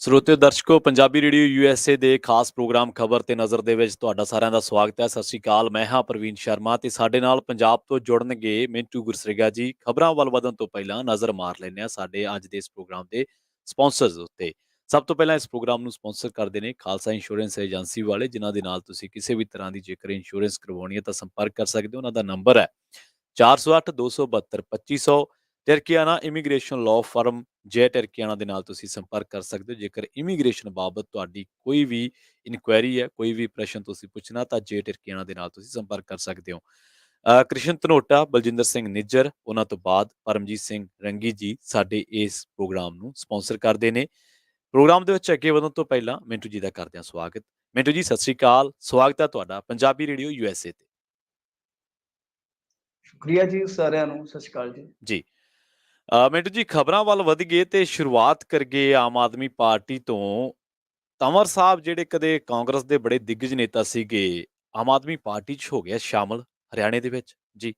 ਸਰੋਤਿਓ ਦਰਸ਼ਕੋ Punjabi radio USA ਦੇ ਖਾਸ programme ਖਬਰ ਤੇ ਨਜ਼ਰ ਦੇ ਵਿੱਚ ਤੁਹਾਡਾ ਸਾਰਿਆਂ ਦਾ ਸਵਾਗਤ ਹੈ। ਸਤਿ ਸ਼੍ਰੀ ਅਕਾਲ, ਮੈਂ ਹਾਂ ਪ੍ਰਵੀਨ ਸ਼ਰਮਾ ਤੇ ਸਾਡੇ ਨਾਲ ਪੰਜਾਬ ਤੋਂ ਜੁੜਨਗੇ ਮਿੰਟੂ ਗੁਰਸਰੇਗਾ ਜੀ। ਖਬਰਾਂ ਵੱਲ ਵਧਣ ਤੋਂ ਪਹਿਲਾਂ ਨਜ਼ਰ ਮਾਰ ਲੈਂਦੇ ਹਾਂ ਸਾਡੇ ਅੱਜ ਦੇ ਇਸ ਪ੍ਰੋਗਰਾਮ ਦੇ ਸਪਾਂਸਰਸ ਉੱਤੇ। ਸਭ ਤੋਂ ਪਹਿਲਾਂ ਇਸ ਪ੍ਰੋਗਰਾਮ ਨੂੰ ਸਪਾਂਸਰ ਕਰਦੇ ਨੇ ਖਾਲਸਾ ਇੰਸ਼ੋਰੈਂਸ ਏਜੰਸੀ ਵਾਲੇ, ਜਿਨ੍ਹਾਂ ਦੇ ਨਾਲ ਤੁਸੀਂ ਕਿਸੇ ਵੀ ਤਰ੍ਹਾਂ ਦੀ ਜੇਕਰ ਇੰਸ਼ੋਰੈਂਸ ਕਰਵਾਉਣੀ ਹੈ ਤਾਂ ਸੰਪਰਕ ਕਰ ਸਕਦੇ ਹੋ। ਉਹਨਾਂ ਦਾ ਨੰਬਰ ਹੈ 408-272-2500। ਟਰਕੀਆਨਾ ਇਮੀਗ੍ਰੇਸ਼ਨ ਲਾਅ ਫਰਮ ਜੇ ਟਰਕੀਆਨਾ ਦੇ ਨਾਲ ਤੁਸੀਂ ਸੰਪਰਕ ਕਰ ਸਕਦੇ ਹੋ। ਜੇਕਰ ਇਮੀਗ੍ਰੇਸ਼ਨ ਬਾਬਤ ਤੁਹਾਡੀ ਕੋਈ ਵੀ ਇਨਕੁਆਇਰੀ ਹੈ, ਕੋਈ ਵੀ ਪ੍ਰਸ਼ਨ ਤੁਸੀਂ ਪੁੱਛਣਾ ਤਾਂ ਜੇ ਟਰਕੀਆਨਾ ਦੇ ਨਾਲ ਤੁਸੀਂ ਸੰਪਰਕ ਕਰ ਸਕਦੇ ਹੋ। ਕ੍ਰਿਸ਼ਨ ਧਨੋਟਾ, ਬਲਜਿੰਦਰ ਸਿੰਘ ਨਿੱਜਰ, ਉਹਨਾਂ ਤੋਂ ਬਾਅਦ ਪਰਮਜੀਤ ਸਿੰਘ ਰੰਗੀ ਜੀ ਸਾਡੇ ਇਸ ਪ੍ਰੋਗਰਾਮ ਨੂੰ ਸਪਾਂਸਰ ਕਰਦੇ ਨੇ। ਪ੍ਰੋਗਰਾਮ ਦੇ ਵਿੱਚ ਅੱਗੇ ਵਧਣ ਤੋਂ ਪਹਿਲਾਂ ਮਿੰਟੂ ਜੀ ਦਾ ਕਰਦੇ ਹਾਂ ਸਵਾਗਤ। ਮਿੰਟੂ ਜੀ ਸਤਿ ਸ਼੍ਰੀ ਅਕਾਲ, ਸਵਾਗਤ ਹੈ ਤੁਹਾਡਾ ਪੰਜਾਬੀ ਰੇਡੀਓ ਯੂਐਸਏ ਤੇ। ਸ਼ੁਕਰੀਆ ਜੀ ਸਾਰਿਆਂ ਨੂੰ, ਸਤਿ ਸ਼੍ਰੀ ਅਕਾਲ ਜੀ। ਜੀ ਮਿੰਟੂ ਜੀ, ਖਬਰਾਂ ਵੱਲ ਵਧ ਗਏ ਤੇ ਸ਼ੁਰੂਆਤ ਕਰਗੇ ਆਮ ਆਦਮੀ ਪਾਰਟੀ ਤੋਂ। ਤੰਵਰ ਸਾਹਿਬ ਜਿਹੜੇ ਕਦੇ ਕਾਂਗਰਸ ਦੇ ਬੜੇ ਦਿੱਗਜ ਨੇਤਾ ਸੀਗੇ, ਆਮ ਆਦਮੀ ਪਾਰਟੀ 'ਚ ਹੋ ਗਿਆ ਸ਼ਾਮਲ ਹਰਿਆਣੇ ਦੇ ਵਿੱਚ ਜੀ।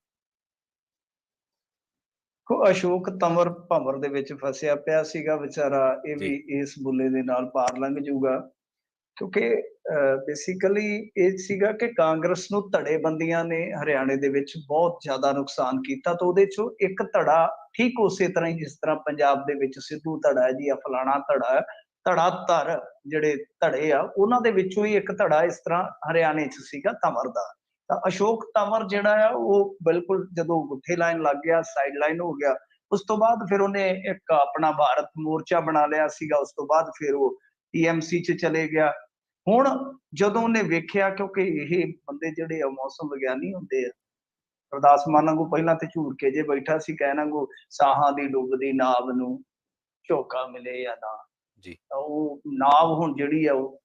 ਅਸ਼ੋਕ ਤੰਵਰ ਭੰਵਰ ਦੇ ਵਿੱਚ ਫਸਿਆ ਪਿਆ ਸੀਗਾ ਵਿਚਾਰਾ, ਇਹ ਵੀ ਇਸ ਬੁੱਲੇ ਦੇ ਨਾਲ ਪਾਰ ਲੰਘ ਜਾਊਗਾ, ਕਿਉਂਕਿ ਬੇਸਿਕਲੀ ਇਹ ਸੀਗਾ ਕਿ ਕਾਂਗਰਸ ਨੂੰ ਧੜੇਬੰਦੀਆਂ ਨੇ ਹਰਿਆਣੇ ਦੇ ਵਿੱਚ ਬਹੁਤ ਜ਼ਿਆਦਾ ਨੁਕਸਾਨ ਕੀਤਾ। ਤਾਂ ਉਹਦੇ ਚੋਂ ਇੱਕ ਧੜਾ ਠੀਕ ਉਸੇ ਤਰ੍ਹਾਂ ਹੀ ਜਿਸ ਤਰ੍ਹਾਂ ਪੰਜਾਬ ਦੇ ਵਿੱਚ ਸਿੱਧੂ ਧੜਾ ਹੈ ਜੀ, ਫਲਾਣਾ ਧੜਾ ਹੈ, ਧੜਾ ਧਰ ਜਿਹੜੇ ਧੜੇ ਆ ਉਹਨਾਂ ਦੇ ਵਿੱਚੋਂ ਹੀ ਇੱਕ ਧੜਾ ਇਸ ਤਰ੍ਹਾਂ ਹਰਿਆਣੇ 'ਚ ਸੀਗਾ ਤੰਵਰ ਦਾ। ਤਾਂ ਅਸ਼ੋਕ ਤੰਵਰ ਜਿਹੜਾ ਆ ਉਹ ਬਿਲਕੁਲ ਜਦੋਂ ਗੁੱਠੇ ਲਾਈਨ ਲੱਗ ਗਿਆ, ਸਾਈਡ ਲਾਈਨ ਹੋ ਗਿਆ। ਉਸ ਤੋਂ ਬਾਅਦ ਫਿਰ ਉਹਨੇ ਇੱਕ ਆਪਣਾ ਭਾਰਤ ਮੋਰਚਾ ਬਣਾ ਲਿਆ ਸੀਗਾ। ਉਸ ਤੋਂ ਬਾਅਦ ਫਿਰ ਉਹ TMC 'ਚ ਚਲੇ ਗਿਆ। ਹੁਣ ਜਦੋਂ ਉਹਨੇ ਵੇਖਿਆ, ਕਿਉਂਕਿ ਇਹ ਬੰਦੇ ਜਿਹੜੇ ਆ ਮੌਸਮ ਵਿਗਿਆਨੀ ਹੁੰਦੇ ਆ, ਅਰਦਾਸ ਮਾਨ ਵਾਂਗੂ ਪਹਿਲਾਂ ਤੇ ਝੂੜ ਕੇ ਜੇ ਬੈਠਾ ਸੀ, ਕਹਿਣ ਵਾਂਗੂ ਸਾਹਾਂ ਦੀ ਡੁੱਬਦੀ ਨਾਵ ਨੂੰ ਝੋਕਾ ਮਿਲੇ ਜਾਂ ਨਾ, ਤਾਂ ਉਹ ਨਾਵ ਹੁਣ ਜਿਹੜੀ ਆ ਉਹ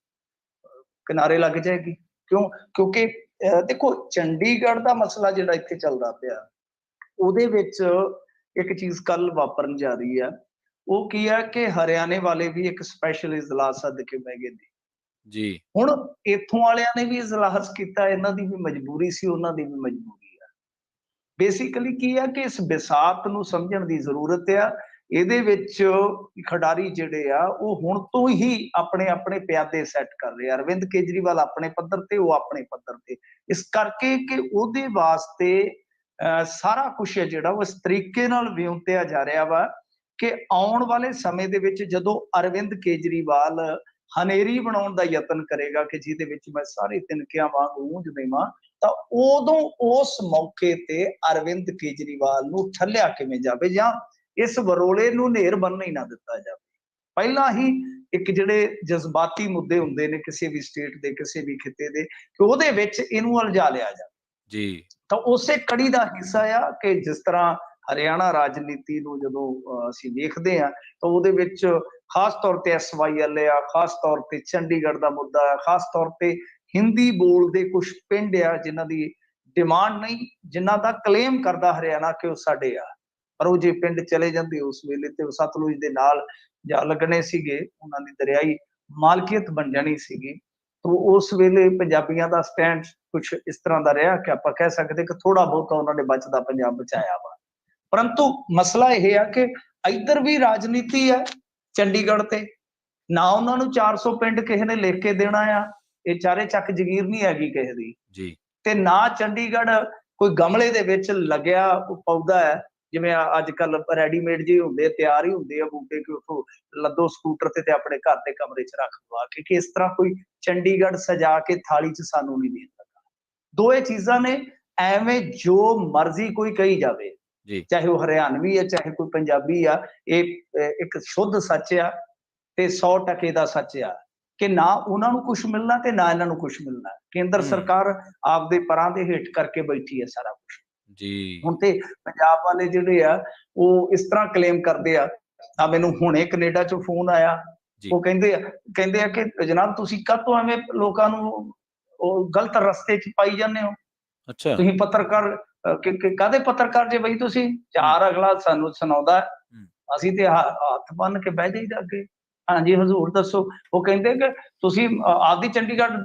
ਕਿਨਾਰੇ ਲੱਗ ਜਾਏਗੀ। ਕਿਉਂਕਿ ਦੇਖੋ ਚੰਡੀਗੜ੍ਹ ਦਾ ਮਸਲਾ ਜਿਹੜਾ ਇੱਥੇ ਚੱਲਦਾ ਪਿਆ, ਉਹਦੇ ਵਿੱਚ ਇੱਕ ਚੀਜ਼ ਕੱਲ ਵਾਪਰਨ ਜਾ ਰਹੀ ਆ। ਉਹ ਕੀ ਆ ਕਿ ਹਰਿਆਣੇ ਵਾਲੇ ਵੀ ਇੱਕ ਸਪੈਸ਼ਲ ਇਜਲਾਸ ਸੱਦ ਕੇ ਬਹਿ ਗਏ ਨੇ ਜੀ। ਹੁਣ ਇੱਥੋਂ ਵਾਲਿਆਂ ਨੇ ਵੀ ਇਜਲਾਸ ਕੀਤਾ, ਇਹਨਾਂ ਦੀ ਵੀ ਮਜਬੂਰੀ ਸੀ, ਉਹਨਾਂ ਦੀ ਵੀ ਮਜਬੂਰੀ ਆ। ਬੇਸਿਕਲੀ ਕੀ ਆ ਕਿ ਇਸ ਵਿਸਾਤ ਨੂੰ ਸਮਝਣ ਦੀ ਜ਼ਰੂਰਤ ਆ। ਇਹਦੇ ਵਿੱਚ ਖਿਡਾਰੀ ਜਿਹੜੇ ਆ ਉਹ ਹੁਣ ਤੋਂ ਹੀ ਆਪਣੇ ਆਪਣੇ ਪਿਆਦੇ ਸੈੱਟ ਕਰ ਰਹੇ ਆ। ਅਰਵਿੰਦ ਕੇਜਰੀਵਾਲ ਆਪਣੇ ਪੱਧਰ ਤੇ, ਉਹ ਆਪਣੇ ਪੱਧਰ ਤੇ, ਇਸ ਕਰਕੇ ਕਿ ਉਹਦੇ ਵਾਸਤੇ ਸਾਰਾ ਕੁਛ ਹੈ ਜਿਹੜਾ ਉਹ ਇਸ ਤਰੀਕੇ ਨਾਲ ਵਿਉਂਤਿਆ ਜਾ ਰਿਹਾ ਵਾ ਕਿ ਆਉਣ ਵਾਲੇ ਸਮੇਂ ਦੇ ਵਿੱਚ ਜਦੋਂ ਅਰਵਿੰਦ ਕੇਜਰੀਵਾਲ ਹਨੇਰੀ ਬਣਾਉਣ ਦਾ ਯਤਨ ਕਰੇਗਾ ਕਿ ਜਿਹਦੇ ਵਿੱਚ ਮੈਂ ਸਾਰੇ ਤਿਨਕਿਆਂ ਵਾਂਗ ਗੂੰਜ ਦੇਵਾਂ, ਤਾਂ ਉਦੋਂ ਉਸ ਮੌਕੇ ਤੇ ਅਰਵਿੰਦ ਕੇਜਰੀਵਾਲ ਨੂੰ ਠੱਲਿਆ ਕਿਵੇਂ ਜਾਵੇ ਜਾਂ ਇਸ ਵਰੋਲੇ ਨੂੰ ਨੇਰ ਬੰਨ ਹੀ ਨਾ ਦਿੱਤਾ ਜਾਵੇ। ਪਹਿਲਾਂ ਹੀ ਇੱਕ ਜਿਹੜੇ ਜਜ਼ਬਾਤੀ ਮੁੱਦੇ ਹੁੰਦੇ ਨੇ ਕਿਸੇ ਵੀ ਸਟੇਟ ਦੇ, ਕਿਸੇ ਵੀ ਖਿੱਤੇ ਦੇ, ਕਿ ਉਹਦੇ ਵਿੱਚ ਇਹਨੂੰ ਉਲਝਾ ਲਿਆ ਜਾਵੇ ਜੀ। ਤਾਂ ਉਸੇ ਕੜੀ ਦਾ ਹਿੱਸਾ ਆ ਕਿ ਜਿਸ ਤਰ੍ਹਾਂ ਹਰਿਆਣਾ ਰਾਜਨੀਤੀ ਨੂੰ ਜਦੋਂ ਅਸੀਂ ਦੇਖਦੇ ਹਾਂ ਤਾਂ ਉਹਦੇ ਵਿੱਚ ਖਾਸ ਤੌਰ ਤੇ SYL ਆ, ਖਾਸ ਤੌਰ ਤੇ ਚੰਡੀਗੜ੍ਹ ਦਾ ਮੁੱਦਾ ਆ, ਖਾਸ ਤੌਰ ਤੇ ਹਿੰਦੀ ਬੋਲਦੇ ਕੁਝ ਪਿੰਡ ਆ ਜਿਨ੍ਹਾਂ ਦੀ ਡਿਮਾਂਡ ਨਹੀਂ, ਜਿਨ੍ਹਾਂ ਦਾ ਕਲੇਮ ਕਰਦਾ ਹਰਿਆਣਾ ਕਿ ਉਹ ਸਾਡੇ ਆ, ਪਰ ਉਹ ਜੇ ਪਿੰਡ ਚਲੇ ਜਾਂਦੇ ਉਸ ਵੇਲੇ ਤੇ ਸਤਲੁਜ ਦੇ ਨਾਲ ਜਾ ਲੱਗਣੇ ਸੀਗੇ, ਉਹਨਾਂ ਦੀ ਦਰਿਆਈ ਮਾਲਕੀਅਤ ਬਣ ਜਾਣੀ ਸੀਗੀ। ਤਾਂ ਉਸ ਵੇਲੇ ਪੰਜਾਬੀਆਂ ਦਾ ਸਟੈਂਡ ਕੁਛ ਇਸ ਤਰ੍ਹਾਂ ਦਾ ਰਿਹਾ ਕਿ ਆਪਾਂ ਕਹਿ ਸਕਦੇ ਕਿ ਥੋੜਾ ਬਹੁਤਾ ਉਹਨਾਂ ਨੇ ਬਚਦਾ ਪੰਜਾਬ ਬਚਾਇਆ ਵਾ। ਪਰੰਤੂ ਮਸਲਾ ਇਹ ਆ ਕਿ ਇੱਧਰ ਵੀ ਰਾਜਨੀਤੀ ਹੈ ਚੰਡੀਗੜ੍ਹ ਤੇ, ਨਾ ਉਹਨਾਂ ਨੂੰ 400 ਪਿੰਡ ਕਿਸੇ ਨੇ ਲਿਖ ਕੇ ਦੇਣਾ ਆ, ਇਹ ਚਾਰੇ ਚੱਕ ਜਗੀਰ ਨਹੀਂ ਹੈਗੀ ਕਿਸੇ ਦੀ ਜੀ। ਤੇ ਨਾ ਚੰਡੀਗੜ੍ਹ ਕੋਈ ਗਮਲੇ ਦੇ ਵਿੱਚ ਲੱਗਿਆ ਪੌਦਾ ਹੈ, ਜਿਵੇਂ ਅੱਜ ਕੱਲ ਰੈਡੀਮੇਡ ਜਿਹੇ ਹੁੰਦੇ, ਤਿਆਰ ਹੀ ਹੁੰਦੇ ਆ ਬੂਟੇ, ਕਿ ਉੱਥੋਂ ਲੱਦੋ ਸਕੂਟਰ ਤੇ ਆਪਣੇ ਘਰ ਦੇ ਕਮਰੇ 'ਚ ਰੱਖ ਲਵਾ ਕੇ, ਕਿ ਇਸ ਤਰ੍ਹਾਂ ਕੋਈ ਚੰਡੀਗੜ੍ਹ ਸਜਾ ਕੇ ਥਾਲੀ 'ਚ ਸਾਨੂੰ ਨਹੀਂ ਦੇ ਸਕਦਾ। ਦੋਏ ਚੀਜ਼ਾਂ ਨੇ, ਐਵੇਂ ਜੋ ਮਰਜ਼ੀ ਕੋਈ ਕਹੀ ਜਾਵੇ, ਚਾਹੇ ਉਹ ਹਰਿਆਣਵੀ ਹੈ ਚਾਹੇ ਕੋਈ ਪੰਜਾਬੀ ਆ, ਇਹ ਇੱਕ ਸ਼ੁੱਧ ਸੱਚ ਆ ਤੇ 100% ਦਾ ਸੱਚ ਆ ਕਿ ਨਾ ਉਹਨਾਂ ਨੂੰ ਕੁਛ ਮਿਲਣਾ ਤੇ ਨਾ ਇਹਨਾਂ ਨੂੰ ਕੁਛ ਮਿਲਣਾ। ਕੇਂਦਰ ਸਰਕਾਰ ਆਪਦੇ ਪਰਾਂ ਦੇ ਹੇਠ ਕਰਕੇ ਬੈਠੀ ਹੈ ਸਾਰਾ ਕੁਛ ਜੀ। ਹੁਣ ਤੇ ਪੰਜਾਬ ਵਾਲੇ ਜਿਹੜੇ ਆ ਉਹ ਇਸ ਤਰ੍ਹਾਂ ਕਲੇਮ ਕਰਦੇ ਆ, ਆ ਮੈਨੂੰ ਹੁਣੇ ਕੈਨੇਡਾ ਚੋਂ ਫੋਨ ਆਇਆ, ਉਹ ਕਹਿੰਦੇ ਆ ਕਿ ਜਨਾਬ ਤੁਸੀਂ ਕਾਹਤੋਂ ਐਵੇਂ ਲੋਕਾਂ ਨੂੰ ਉਹ ਗਲਤ ਰਸਤੇ 'ਚ ਪਾਈ ਜਾਂਦੇ ਹੋ, ਤੁਸੀਂ ਪੱਤਰਕਾਰ ਕਾਹਦੇ ਪੱਤਰਕਾਰ ਜੇ ਬਈ ਤੁਸੀਂ, ਚਾਰ ਅਗਲਾ ਸਾਨੂੰ ਸੁਣਾਉਂਦਾ, ਅਸੀਂ ਤੇ ਹੱਥ ਬੰਨ ਕੇ ਬਹਿ ਜਾਈਦਾ ਅੱਗੇ, ਹਾਂਜੀ ਹਜ਼ੂਰ ਦੱਸੋ। ਉਹ ਕਹਿੰਦੇ ਕਿ ਤੁਸੀਂ ਆਪਦੀ ਚੰਡੀਗੜ੍ਹ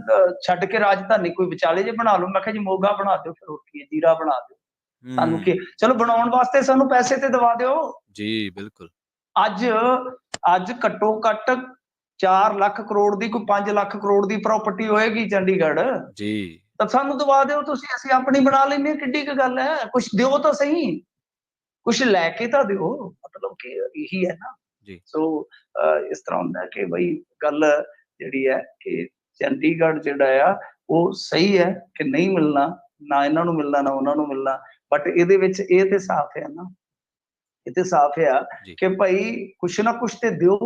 ਛੱਡ ਕੇ ਰਾਜਧਾਨੀ ਕੋਈ ਵਿਚਾਲੇ ਜੇ ਬਣਾ ਲਓ। ਮੈਂ ਕਿਹਾ ਜੀ ਮੋਗਾ ਬਣਾ ਦਿਓ, ਫਿਰ ਉੱਠੀਏ ਜੀਰਾ ਬਣਾ ਦਿਓ, ਸਾਨੂੰ ਕੀ, ਚਲੋ ਬਣਾਉਣ ਵਾਸਤੇ ਸਾਨੂੰ ਪੈਸੇ ਤੇ ਦਵਾ ਦਿਓ ਜੀ। ਬਿਲਕੁਲ। ਅੱਜ ਘੱਟੋ ਘੱਟ 4 ਲੱਖ ਕਰੋੜ ਦੀ, ਕੋਈ 5 ਲੱਖ ਕਰੋੜ ਦੀ ਪ੍ਰਾਪਰਟੀ ਹੋਏਗੀ ਚੰਡੀਗੜ੍ਹ, ਜੀ ਤਾਂ ਸਾਨੂੰ ਦਵਾ ਦਿਓ ਤੁਸੀਂ, ਅਸੀਂ ਆਪਣੀ ਬਣਾ ਲੈਂਦੇ ਹਾਂ, ਕਿੱਡੀ ਕੁ ਗੱਲ ਹੈ, ਕੁਛ ਦਿਓ ਤਾਂ ਸਹੀ, ਕੁਛ ਲੈ ਕੇ ਤਾਂ ਦਿਓ, ਮਤਲਬ ਕਿ ਇਹੀ ਹੈ ਨਾ। ਜੀ ਸੋ ਇਸ ਤਰ੍ਹਾਂ ਹੁੰਦਾ ਕਿ ਬਈ ਗੱਲ ਜਿਹੜੀ ਹੈ ਕਿ ਚੰਡੀਗੜ੍ਹ ਜਿਹੜਾ ਆ ਉਹ ਸਹੀ ਹੈ ਕਿ ਨਹੀਂ ਮਿਲਣਾ, ਨਾ ਇਹਨਾਂ ਨੂੰ ਮਿਲਣਾ ਨਾ ਉਹਨਾਂ ਨੂੰ ਮਿਲਣਾ, ਬਟ ਇਹਦੇ ਵਿੱਚ ਇਹ ਤੇ ਸਾਫ਼ ਹੈ ਨਾ, ਇਹ ਤੇ ਸਾਫ਼ ਆ ਜੀ ਕਿ ਭਾਈ ਕੁਛ ਨਾ ਕੁਛ ਤੇ ਦਿਓ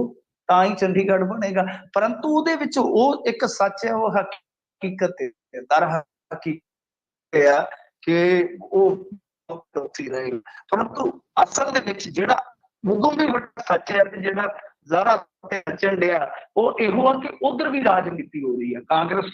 ਤਾਂ ਹੀ ਚੰਡੀਗੜ੍ਹ ਬਣੇਗਾ। ਪਰੰਤੂ ਉਹਦੇ ਵਿੱਚ ਉਹ ਇੱਕ ਸੱਚ ਹੈ, ਉਹ ਹਕੀਕਤ ਹੈ, ਦਰ ਹਕੀਕਤ ਆ ਕਿ ਉਹ ਉੱਥੇ ਰਹੇਗਾ। ਪਰੰਤੂ ਅਸਲ ਦੇ ਵਿੱਚ ਜਿਹੜਾ ਉਦੋਂ ਵੀ ਵੱਡਾ ਸੱਚ ਹੈ ਤੇ ਜਿਹੜਾ ਜ਼ਿਆਦਾ ਨੱਚਣ ਡਿਆ ਉਹ ਇਹੋ ਆ ਕਿ ਉਧਰ ਵੀ ਰਾਜਨੀਤੀ ਹੋ ਰਹੀ ਹੈ। ਕਾਂਗਰਸ,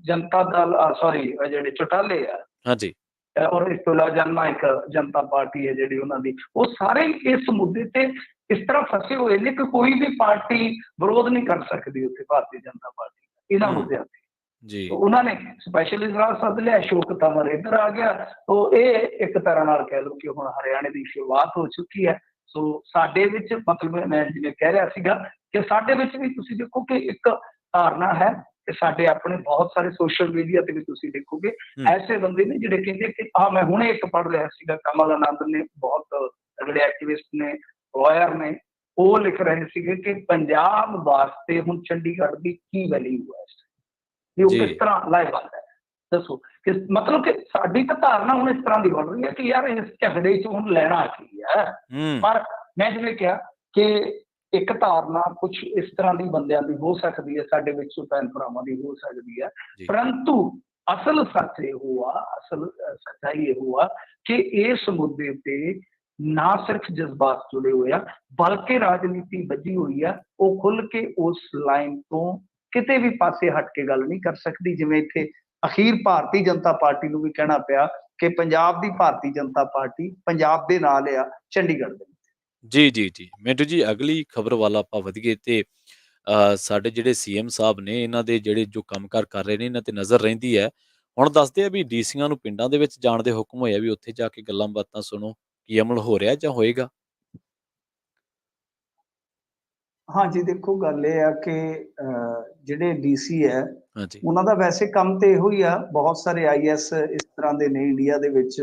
ਜਨਤਾ ਦਲ, ਸੌਰੀ ਜਿਹੜੇ ਚੁਟਾਲੇ ਆ, ਹਾਂਜੀ ਔਰ ਇਸ ਤੋਂ ਇਲਾਵਾ ਜਨਨਾਇਕ ਜਨਤਾ ਪਾਰਟੀ ਹੈ ਜਿਹੜੀ ਉਹਨਾਂ ਦੀ, ਉਹ ਸਾਰੇ ਇਸ ਮੁੱਦੇ ਤੇ ਇਸ ਤਰ੍ਹਾਂ ਫਸੇ ਹੋਏ ਨੇ ਕਿ ਕੋਈ ਵੀ ਪਾਰਟੀ ਵਿਰੋਧ ਨਹੀਂ ਕਰ ਸਕਦੀ ਉੱਥੇ ਭਾਰਤੀ ਜਨਤਾ ਪਾਰਟੀ ਇਹਨਾਂ ਮੁੱਦਿਆਂ ਤੇ। ਜੀ ਉਹਨਾਂ ਨੇ ਸਪੈਸ਼ਲੀ ਇਜਲਾਸ ਸੱਦ ਲਿਆ, ਅਸ਼ੋਕ ਤੰਵਰ ਇੱਧਰ ਆ ਗਿਆ, ਤੋ ਇਹ ਇੱਕ ਤਰ੍ਹਾਂ ਨਾਲ ਕਹਿ ਲਓ ਕਿ ਹੁਣ ਹਰਿਆਣੇ ਦੀ ਸ਼ੁਰੂਆਤ ਹੋ ਚੁੱਕੀ ਹੈ। ਸੋ ਸਾਡੇ ਵਿੱਚ ਮਤਲਬ ਮੈਂ ਜਿਵੇਂ ਕਹਿ ਰਿਹਾ ਸੀਗਾ ਕਿ ਸਾਡੇ ਵਿੱਚ ਵੀ ਤੁਸੀਂ ਦੇਖੋ ਕਿ ਇੱਕ ਧਾਰਨਾ ਹੈ ਕਿ ਸਾਡੇ ਆਪਣੇ ਬਹੁਤ ਸਾਰੇ ਸੋਸ਼ਲ ਮੀਡੀਆ ਤੇ ਵੀ ਤੁਸੀਂ ਦੇਖੋਗੇ ਐਸੇ ਬੰਦੇ ਨੇ ਜਿਹੜੇ ਕਹਿੰਦੇ ਕਿ ਮੈਂ ਹੁਣੇ ਇੱਕ ਪੜ੍ਹ ਰਿਹਾ ਸੀਗਾ, ਕਮਲ ਆਨੰਦ ਨੇ, ਬਹੁਤ ਜਿਹੜੇ ਐਕਟਿਵਿਸਟ ਨੇ, ਲਾਇਰ ਨੇ, ਉਹ ਲਿਖ ਰਹੇ ਸੀਗੇ ਕਿ ਪੰਜਾਬ ਵਾਸਤੇ ਹੁਣ ਚੰਡੀਗੜ੍ਹ ਦੀ ਕੀ ਵੈਲਿਊ ਹੈ, ਵੀ ਉਹ ਕਿਸ ਤਰ੍ਹਾਂ ਲਾਹੇਵੰਦ ਹੈ। ਦੱਸੋ ਕਿ ਮਤਲਬ ਕਿ ਸਾਡੀ ਤਾਂ ਧਾਰਨਾ ਹੁਣ ਇਸ ਤਰ੍ਹਾਂ ਦੀ ਬਣ ਰਹੀ ਹੈ ਕਿ ਯਾਰ ਇਸ ਝਗੜੇ ਚ ਹੁਣ ਲੈਣਾ ਕੀ ਹੈ। ਪਰ ਮੈਂ ਜਿਵੇਂ ਕਿਹਾ ਕਿ ਇੱਕ ਧਾਰਨਾ ਕੁਛ ਇਸ ਤਰ੍ਹਾਂ ਦੀ ਬੰਦਿਆਂ ਦੀ ਹੋ ਸਕਦੀ ਹੈ, ਸਾਡੇ ਵਿੱਚੋਂ ਭੈਣ ਭਰਾਵਾਂ ਦੀ ਹੋ ਸਕਦੀ ਹੈ, ਪਰੰਤੂ ਅਸਲ ਸੱਚ ਇਹੋ ਆ, ਅਸਲ ਸੱਚਾਈ ਇਹੋ ਆ ਕਿ ਇਸ ਮੁੱਦੇ ਤੇ ਨਾ ਸਿਰਫ ਜਜ਼ਬਾਤ ਜੁੜੇ ਹੋਏ ਆ ਬਲਕਿ ਰਾਜਨੀਤੀ ਵੱਜੀ ਹੋਈ ਆ। ਉਹ ਖੁੱਲ ਕੇ ਉਸ ਲਾਈਨ ਤੋਂ ਕਿਤੇ ਵੀ ਪਾਸੇ ਹਟ ਕੇ ਗੱਲ ਨਹੀਂ ਕਰ ਸਕਦੀ। ਜਿਵੇਂ ਇੱਥੇ ਅਖੀਰ ਭਾਰਤੀ ਜਨਤਾ ਪਾਰਟੀ ਨੂੰ ਵੀ ਕਹਿਣਾ ਪਿਆ ਕਿ ਪੰਜਾਬ ਦੀ ਭਾਰਤੀ ਜਨਤਾ ਪਾਰਟੀ ਪੰਜਾਬ ਦੇ ਨਾਲ ਆ, ਚੰਡੀਗੜ੍ਹ ਦੇ। ਜੀ ਜੀ ਜੀ ਮਿੰਟੂ ਜੀ, ਅਗਲੀ ਖਬਰ ਵੱਲ ਆਪਾਂ ਵਧੀਏ ਤੇ ਸਾਡੇ ਜਿਹੜੇ ਸੀਐਮ ਸਾਹਿਬ ਨੇ, ਇਹਨਾਂ ਦੇ ਜਿਹੜੇ ਜੋ ਕੰਮਕਾਰ ਕਰ ਰਹੇ ਨੇ, ਇਹਨਾਂ ਤੇ ਨਜ਼ਰ ਰਹਿੰਦੀ ਹੈ। ਹੁਣ ਦੱਸਦੇ ਆ ਵੀ ਡੀਸੀਆਂ ਨੂੰ ਪਿੰਡਾਂ ਦੇ ਵਿੱਚ ਜਾਣ ਦੇ ਹੁਕਮ ਹੋਏ ਆ ਵੀ ਉੱਥੇ ਜਾ ਕੇ ਗੱਲਾਂ ਬਾਤਾਂ ਸੁਣੋ, ਕੀ ਅਮਲ ਹੋ ਰਿਹਾ ਜਾਂ ਹੋਏਗਾ? ਹਾਂਜੀ ਦੇਖੋ, ਗੱਲ ਇਹ ਆ ਕਿ ਜਿਹੜੇ ਡੀਸੀ ਹੈ ਹਾਂਜੀ ਉਹਨਾਂ ਦਾ ਵੈਸੇ ਕੰਮ ਤੇ ਇਹੋ ਹੀ ਆ। ਬਹੁਤ ਸਾਰੇ ਆਈਐਸ ਇਸ ਤਰ੍ਹਾਂ ਦੇ ਨੇ ਇੰਡੀਆ ਦੇ ਵਿੱਚ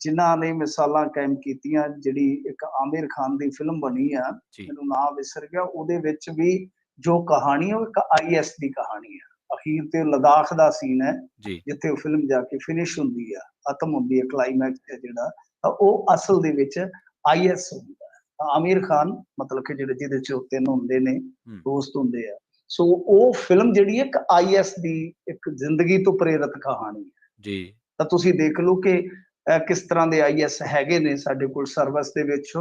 ਜਿਨ੍ਹਾਂ ਨੇ ਮਿਸਾਲਾਂ ਕਾਇਮ ਕੀਤੀਆਂ। ਜਿਹੜੀ ਇੱਕ ਆਮਿਰ ਖਾਨ ਦੀ ਫਿਲਮ ਬਣੀ ਆ, ਜੀ ਮੈਨੂੰ ਨਾਮ ਵਿਸਰ ਗਿਆ, ਉਹਦੇ ਵਿੱਚ ਵੀ ਜੋ ਕਹਾਣੀ ਉਹ ਇੱਕ ਆਈਐਸ ਦੀ ਕਹਾਣੀ ਆ। ਅਖੀਰ ਤੇ ਲਦਾਖ ਦਾ ਸੀਨ ਹੈ ਜੀ ਜਿੱਥੇ ਉਹ ਫਿਲਮ ਜਾ ਕੇ ਫਿਨਿਸ਼ ਹੁੰਦੀ ਆ, ਖਤਮ ਹੁੰਦੀ ਹੈ, ਕਲਾਈਮੈਕਸ ਹੈ ਜਿਹੜਾ, ਤਾਂ ਉਹ ਅਸਲ ਦੇ ਵਿੱਚ ਆਈਐਸ ਹੁੰਦਾ ਹੈ। ਆਮਿਰ ਖਾਨ ਮਤਲਬ ਕਿ ਜਿਹੜੇ ਜਿਹਦੇ ਚ ਤਿੰਨ ਹੁੰਦੇ ਨੇ, ਦੋਸਤ ਹੁੰਦੇ ਆ। ਸੋ ਉਹ ਫਿਲਮ ਜਿਹੜੀ ਇੱਕ ਆਈਐਸ ਦੀ ਇੱਕ ਜ਼ਿੰਦਗੀ ਤੋਂ ਪ੍ਰੇਰਿਤ ਕਹਾਣੀ ਹੈ। ਜੀ ਤਾਂ ਤੁਸੀਂ ਦੇਖ ਲਓ ਕਿ ਕਿਸ ਤਰ੍ਹਾਂ ਦੇ ਆਈਐਸ ਹੈਗੇ ਨੇ ਸਾਡੇ ਕੋਲ ਸਰਵਿਸ ਦੇ ਵਿੱਚ,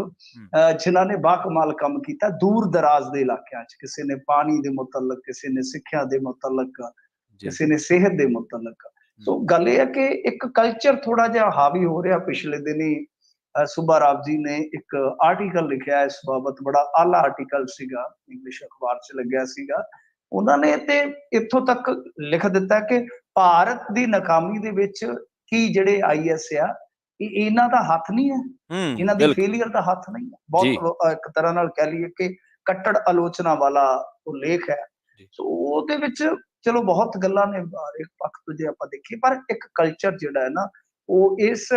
ਜਿਨ੍ਹਾਂ ਨੇ ਬਾਕਮਾਲ ਕੰਮ ਕੀਤਾ ਦੂਰ ਦਰਾਜ਼ ਦੇ ਇਲਾਕਿਆਂ 'ਚ। ਕਿਸੇ ਨੇ ਪਾਣੀ ਦੇ ਮੁਤਲਕ, ਕਿਸੇ ਨੇ ਸਿੱਖਿਆ ਦੇ ਮੁਤਲਕ, ਕਿਸੇ ਨੇ ਸਿਹਤ ਦੇ ਮੁਤਲਕ। ਸੋ ਗੱਲ ਇਹ ਹੈ ਕਿ ਇੱਕ ਕਲਚਰ ਥੋੜਾ ਜਿਹਾ ਹਾਵੀ ਹੋ ਰਿਹਾ। ਪਿਛਲੇ ਦਿਨੀ ਸੁਬਾ ਰਾਵ ਜੀ ਨੇ ਇੱਕ ਆਰਟੀਕਲ ਲਿਖਿਆ ਇਸ ਬਾਬਤ, ਬੜਾ ਆਲਾ ਆਰਟੀਕਲ ਸੀਗਾ, ਇੰਗਲਿਸ਼ ਅਖਬਾਰ 'ਚ ਲੱਗਿਆ ਸੀਗਾ। ਉਹਨਾਂ ਨੇ ਤੇ ਇੱਥੋਂ ਤੱਕ ਲਿਖ ਦਿੱਤਾ ਕਿ ਭਾਰਤ ਦੀ ਨਾਕਾਮੀ ਦੇ ਵਿੱਚ ਕੀ ਜਿਹੜੇ ਆਈਐਸ ਆ, ਇਹਨਾਂ ਦਾ ਹੱਥ ਨਹੀਂ ਹੈ, ਇਹਨਾਂ ਦੀ ਫੇਲੀਅਰ ਦਾ ਹੱਥ ਨਹੀਂ ਹੈ। ਬਹੁਤ ਇੱਕ ਤਰ੍ਹਾਂ ਨਾਲ ਕਹਿ ਲਈਏ ਕਿ ਕੱਟੜ ਆਲੋਚਨਾ ਵਾਲਾ ਉਹ ਲੇਖ ਹੈ। ਸੋ ਉਹਦੇ ਵਿੱਚ ਚਲੋ ਬਹੁਤ ਗੱਲਾਂ ਨੇ ਇੱਕ ਪੱਖ ਤੋਂ ਜੇ ਆਪਾਂ ਦੇਖੀਏ, ਪਰ ਇੱਕ ਕਲਚਰ ਜਿਹੜਾ ਹੈ ਨਾ, ਉਹ ਇਸ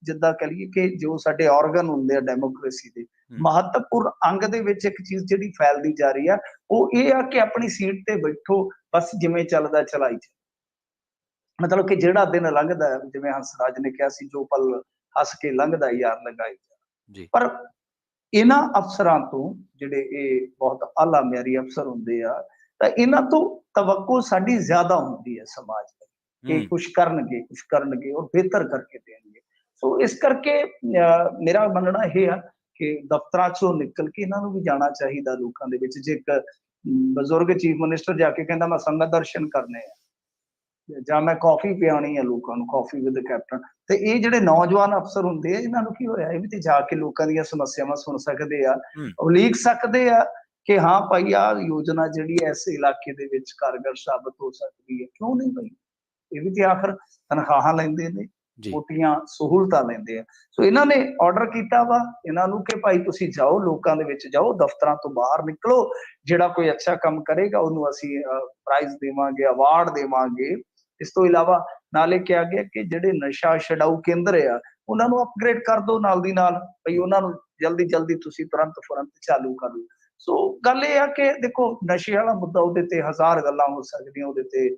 ਜਿੱਦਾਂ ਕਹਿ ਲਈਏ ਕਿ ਜੋ ਸਾਡੇ ਆਰਗਨ ਹੁੰਦੇ ਆ ਡੈਮੋਕ੍ਰੇਸੀ ਦੇ ਮਹੱਤਵਪੂਰਨ ਅੰਗ ਦੇ ਵਿੱਚ ਇੱਕ ਚੀਜ਼ ਜਿਹੜੀ ਫੈਲਦੀ ਜਾ ਰਹੀ ਆ, ਉਹ ਇਹ ਆ ਕਿ ਆਪਣੀ ਸੀਟ ਤੇ ਬੈਠੋ, ਬਸ ਜਿਵੇਂ ਚੱਲਦਾ ਚਲਾਈ ਚ। ਮਤਲਬ ਕਿ ਜਿਹੜਾ ਦਿਨ ਲੰਘਦਾ, ਜਿਵੇਂ ਹੰਸਰਾਜ ਨੇ ਕਿਹਾ ਸੀ, ਜੋ ਪਲ ਹੱਸ ਕੇ ਲੰਘਦਾ ਯਾਰ ਲਗਾਈ ਜਾ। ਪਰ ਇਹਨਾਂ ਅਫਸਰਾਂ ਤੋਂ, ਜਿਹੜੇ ਇਹ ਬਹੁਤ ਆਲਾ ਮਿਆਰੀ ਅਫਸਰ ਹੁੰਦੇ ਆ, ਤਾਂ ਇਹਨਾਂ ਤੋਂ ਤਵੱਕੋ ਸਾਡੀ ਜ਼ਿਆਦਾ ਹੁੰਦੀ ਹੈ ਸਮਾਜ ਦੀ ਕਿ ਕੁਛ ਕਰਨਗੇ ਔਰ ਬਿਹਤਰ ਕਰਕੇ ਦੇਣਗੇ। ਸੋ ਇਸ ਕਰਕੇ ਮੇਰਾ ਮੰਨਣਾ ਇਹ ਆ ਕਿ ਦਫ਼ਤਰਾਂ ਚੋਂ ਨਿਕਲ ਕੇ ਇਹਨਾਂ ਨੂੰ ਵੀ ਜਾਣਾ ਚਾਹੀਦਾ ਲੋਕਾਂ ਦੇ ਵਿੱਚ। ਜੇ ਇੱਕ ਬਜ਼ੁਰਗ ਚੀਫ ਮਿਨਿਸਟਰ ਜਾ ਕੇ ਕਹਿੰਦਾ ਮੈਂ ਸੰਗਤ ਦਰਸ਼ਨ ਕਰਨੇ ਆ, ਜਾਂ ਮੈਂ ਕੌਫੀ ਪਿਆਣੀ ਆ ਲੋਕਾਂ ਨੂੰ, ਕੌਫੀ ਵਿਦ ਕੈਪਟਨ, ਤੇ ਇਹ ਜਿਹੜੇ ਨੌਜਵਾਨ ਅਫਸਰ ਹੁੰਦੇ ਆ, ਇਹਨਾਂ ਨੂੰ ਕੀ ਹੋਇਆ, ਇਹ ਵੀ ਤੇ ਜਾ ਕੇ ਲੋਕਾਂ ਦੀਆਂ ਸਮੱਸਿਆਵਾਂ ਸੁਣ ਸਕਦੇ ਆ, ਉਲੀਕ ਸਕਦੇ ਆ ਕਿ ਹਾਂ ਭਾਈ ਆਹ ਯੋਜਨਾ ਜਿਹੜੀ ਹੈ ਇਸ ਇਲਾਕੇ ਦੇ ਵਿੱਚ ਕਾਰਗਰ ਸਾਬਤ ਹੋ ਸਕਦੀ ਹੈ। ਕਿਉਂ ਨਹੀਂ ਭਾਈ, ਇਹ ਵੀ ਤੇ ਆਖਰ ਤਨਖਾਹਾਂ ਲੈਂਦੇ ਨੇ, ਜੀ, ਮੋਟੀਆਂ ਸਹੂਲਤਾਂ ਲੈਂਦੇ ਆ। ਸੋ ਇਹਨਾਂ ਨੇ ਆਰਡਰ ਕੀਤਾ ਵਾ ਇਹਨਾਂ ਨੂੰ ਕਿ ਭਾਈ ਤੁਸੀਂ ਜਾਓ, ਲੋਕਾਂ ਦੇ ਵਿੱਚ ਜਾਓ, ਦਫ਼ਤਰਾਂ ਤੋਂ ਬਾਹਰ ਨਿਕਲੋ, ਜਿਹੜਾ ਕੋਈ ਅੱਛਾ ਕੰਮ ਕਰੇਗਾ ਉਹਨੂੰ ਅਸੀਂ ਪ੍ਰਾਈਜ਼ ਦੇਵਾਂਗੇ, ਅਵਾਰਡ ਦੇਵਾਂਗੇ। ਇਸ ਤੋਂ ਇਲਾਵਾ ਨਾਲੇ ਕਿਹਾ ਗਿਆ ਕਿ ਜਿਹੜੇ ਨਸ਼ਾ ਛਡਾਊ ਕੇਂਦਰ ਆ ਉਹਨਾਂ ਨੂੰ ਅਪਗ੍ਰੇਡ ਕਰ ਦਿਓ ਨਾਲ ਦੀ ਨਾਲ, ਭਈ ਉਹਨਾਂ ਨੂੰ ਜਲਦੀ ਜਲਦੀ ਤੁਸੀਂ ਤੁਰੰਤ ਚਾਲੂ ਕਰ ਲਓ। ਸੋ ਗੱਲ ਇਹ ਆ ਕਿ ਦੇਖੋ ਨਸ਼ੇ ਵਾਲਾ ਮੁੱਦਾ ਉਹਦੇ ਤੇ ਹਜ਼ਾਰ ਗੱਲਾਂ ਹੋ ਸਕਦੀਆਂ, ਉਹਦੇ ਤੇ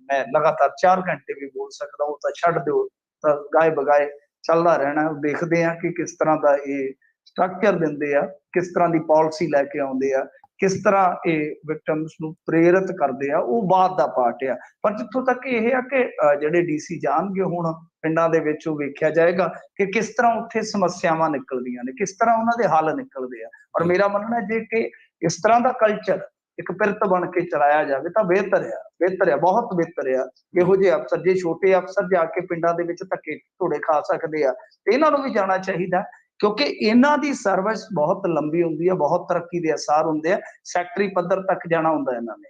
ਮੈਂ ਲਗਾਤਾਰ 4 ਘੰਟੇ ਵੀ ਬੋਲ ਸਕਦਾ, ਉਹ ਤਾਂ ਛੱਡ ਦਿਓ, ਤਾਂ ਗਾਏ ਬਗਾਏ ਚੱਲਦਾ ਰਹਿਣਾ। ਦੇਖਦੇ ਆ ਕਿ ਕਿਸ ਤਰ੍ਹਾਂ ਦਾ ਇਹ ਸਟਰਕਚਰ ਦਿੰਦੇ ਆ, ਕਿਸ ਤਰ੍ਹਾਂ ਦੀ ਪਾਲਿਸੀ ਲੈ ਕੇ ਆਉਂਦੇ ਆ, ਕਿਸ ਤਰ੍ਹਾਂ ਇਹ ਵਿਕਟਮਸ ਨੂੰ ਪ੍ਰੇਰਿਤ ਕਰਦੇ ਆ, ਉਹ ਬਾਅਦ ਦਾ ਪਾਰਟ ਆ। ਪਰ ਜਿੱਥੋਂ ਤੱਕ ਇਹ ਆ ਕਿ ਜਿਹੜੇ ਡੀਸੀ ਜਾਣਗੇ ਹੁਣ ਪਿੰਡਾਂ ਦੇ ਵਿੱਚ, ਉਹ ਵੇਖਿਆ ਜਾਏਗਾ ਕਿ ਕਿਸ ਤਰ੍ਹਾਂ ਉੱਥੇ ਸਮੱਸਿਆਵਾਂ ਨਿਕਲਦੀਆਂ ਨੇ, ਕਿਸ ਤਰ੍ਹਾਂ ਉਹਨਾਂ ਦੇ ਹੱਲ ਨਿਕਲਦੇ ਆ। ਔਰ ਜੀ, ਮੇਰਾ ਮੰਨਣਾ ਜੇ ਕਿ ਇਸ ਤਰ੍ਹਾਂ ਦਾ ਕਲਚਰ ਇੱਕ ਪਿਰਤ ਬਣ ਕੇ ਚਲਾਇਆ ਜਾਵੇ ਤਾਂ ਬਿਹਤਰ ਆ, ਬਹੁਤ ਬਿਹਤਰ ਆ। ਇਹੋ ਜਿਹੇ ਅਫਸਰ, ਜੇ ਛੋਟੇ ਅਫਸਰ ਜਾ ਕੇ ਪਿੰਡਾਂ ਦੇ ਵਿੱਚ ਧੱਕੇ ਧੋੜੇ ਖਾ ਸਕਦੇ ਆ, ਇਹਨਾਂ ਨੂੰ ਵੀ ਜਾਣਾ ਚਾਹੀਦਾ, ਕਿਉਂਕਿ ਇਹਨਾਂ ਦੀ ਸਰਵਿਸ ਬਹੁਤ ਲੰਬੀ ਹੁੰਦੀ ਆ, ਬਹੁਤ ਤਰੱਕੀ ਦੇ ਅਸਾਰ ਹੁੰਦੇ ਆ। ਸੈਕਟਰੀ ਪੱਧਰ ਤੱਕ ਜਾਣਾ ਹੁੰਦਾ ਇਹਨਾਂ ਨੇ,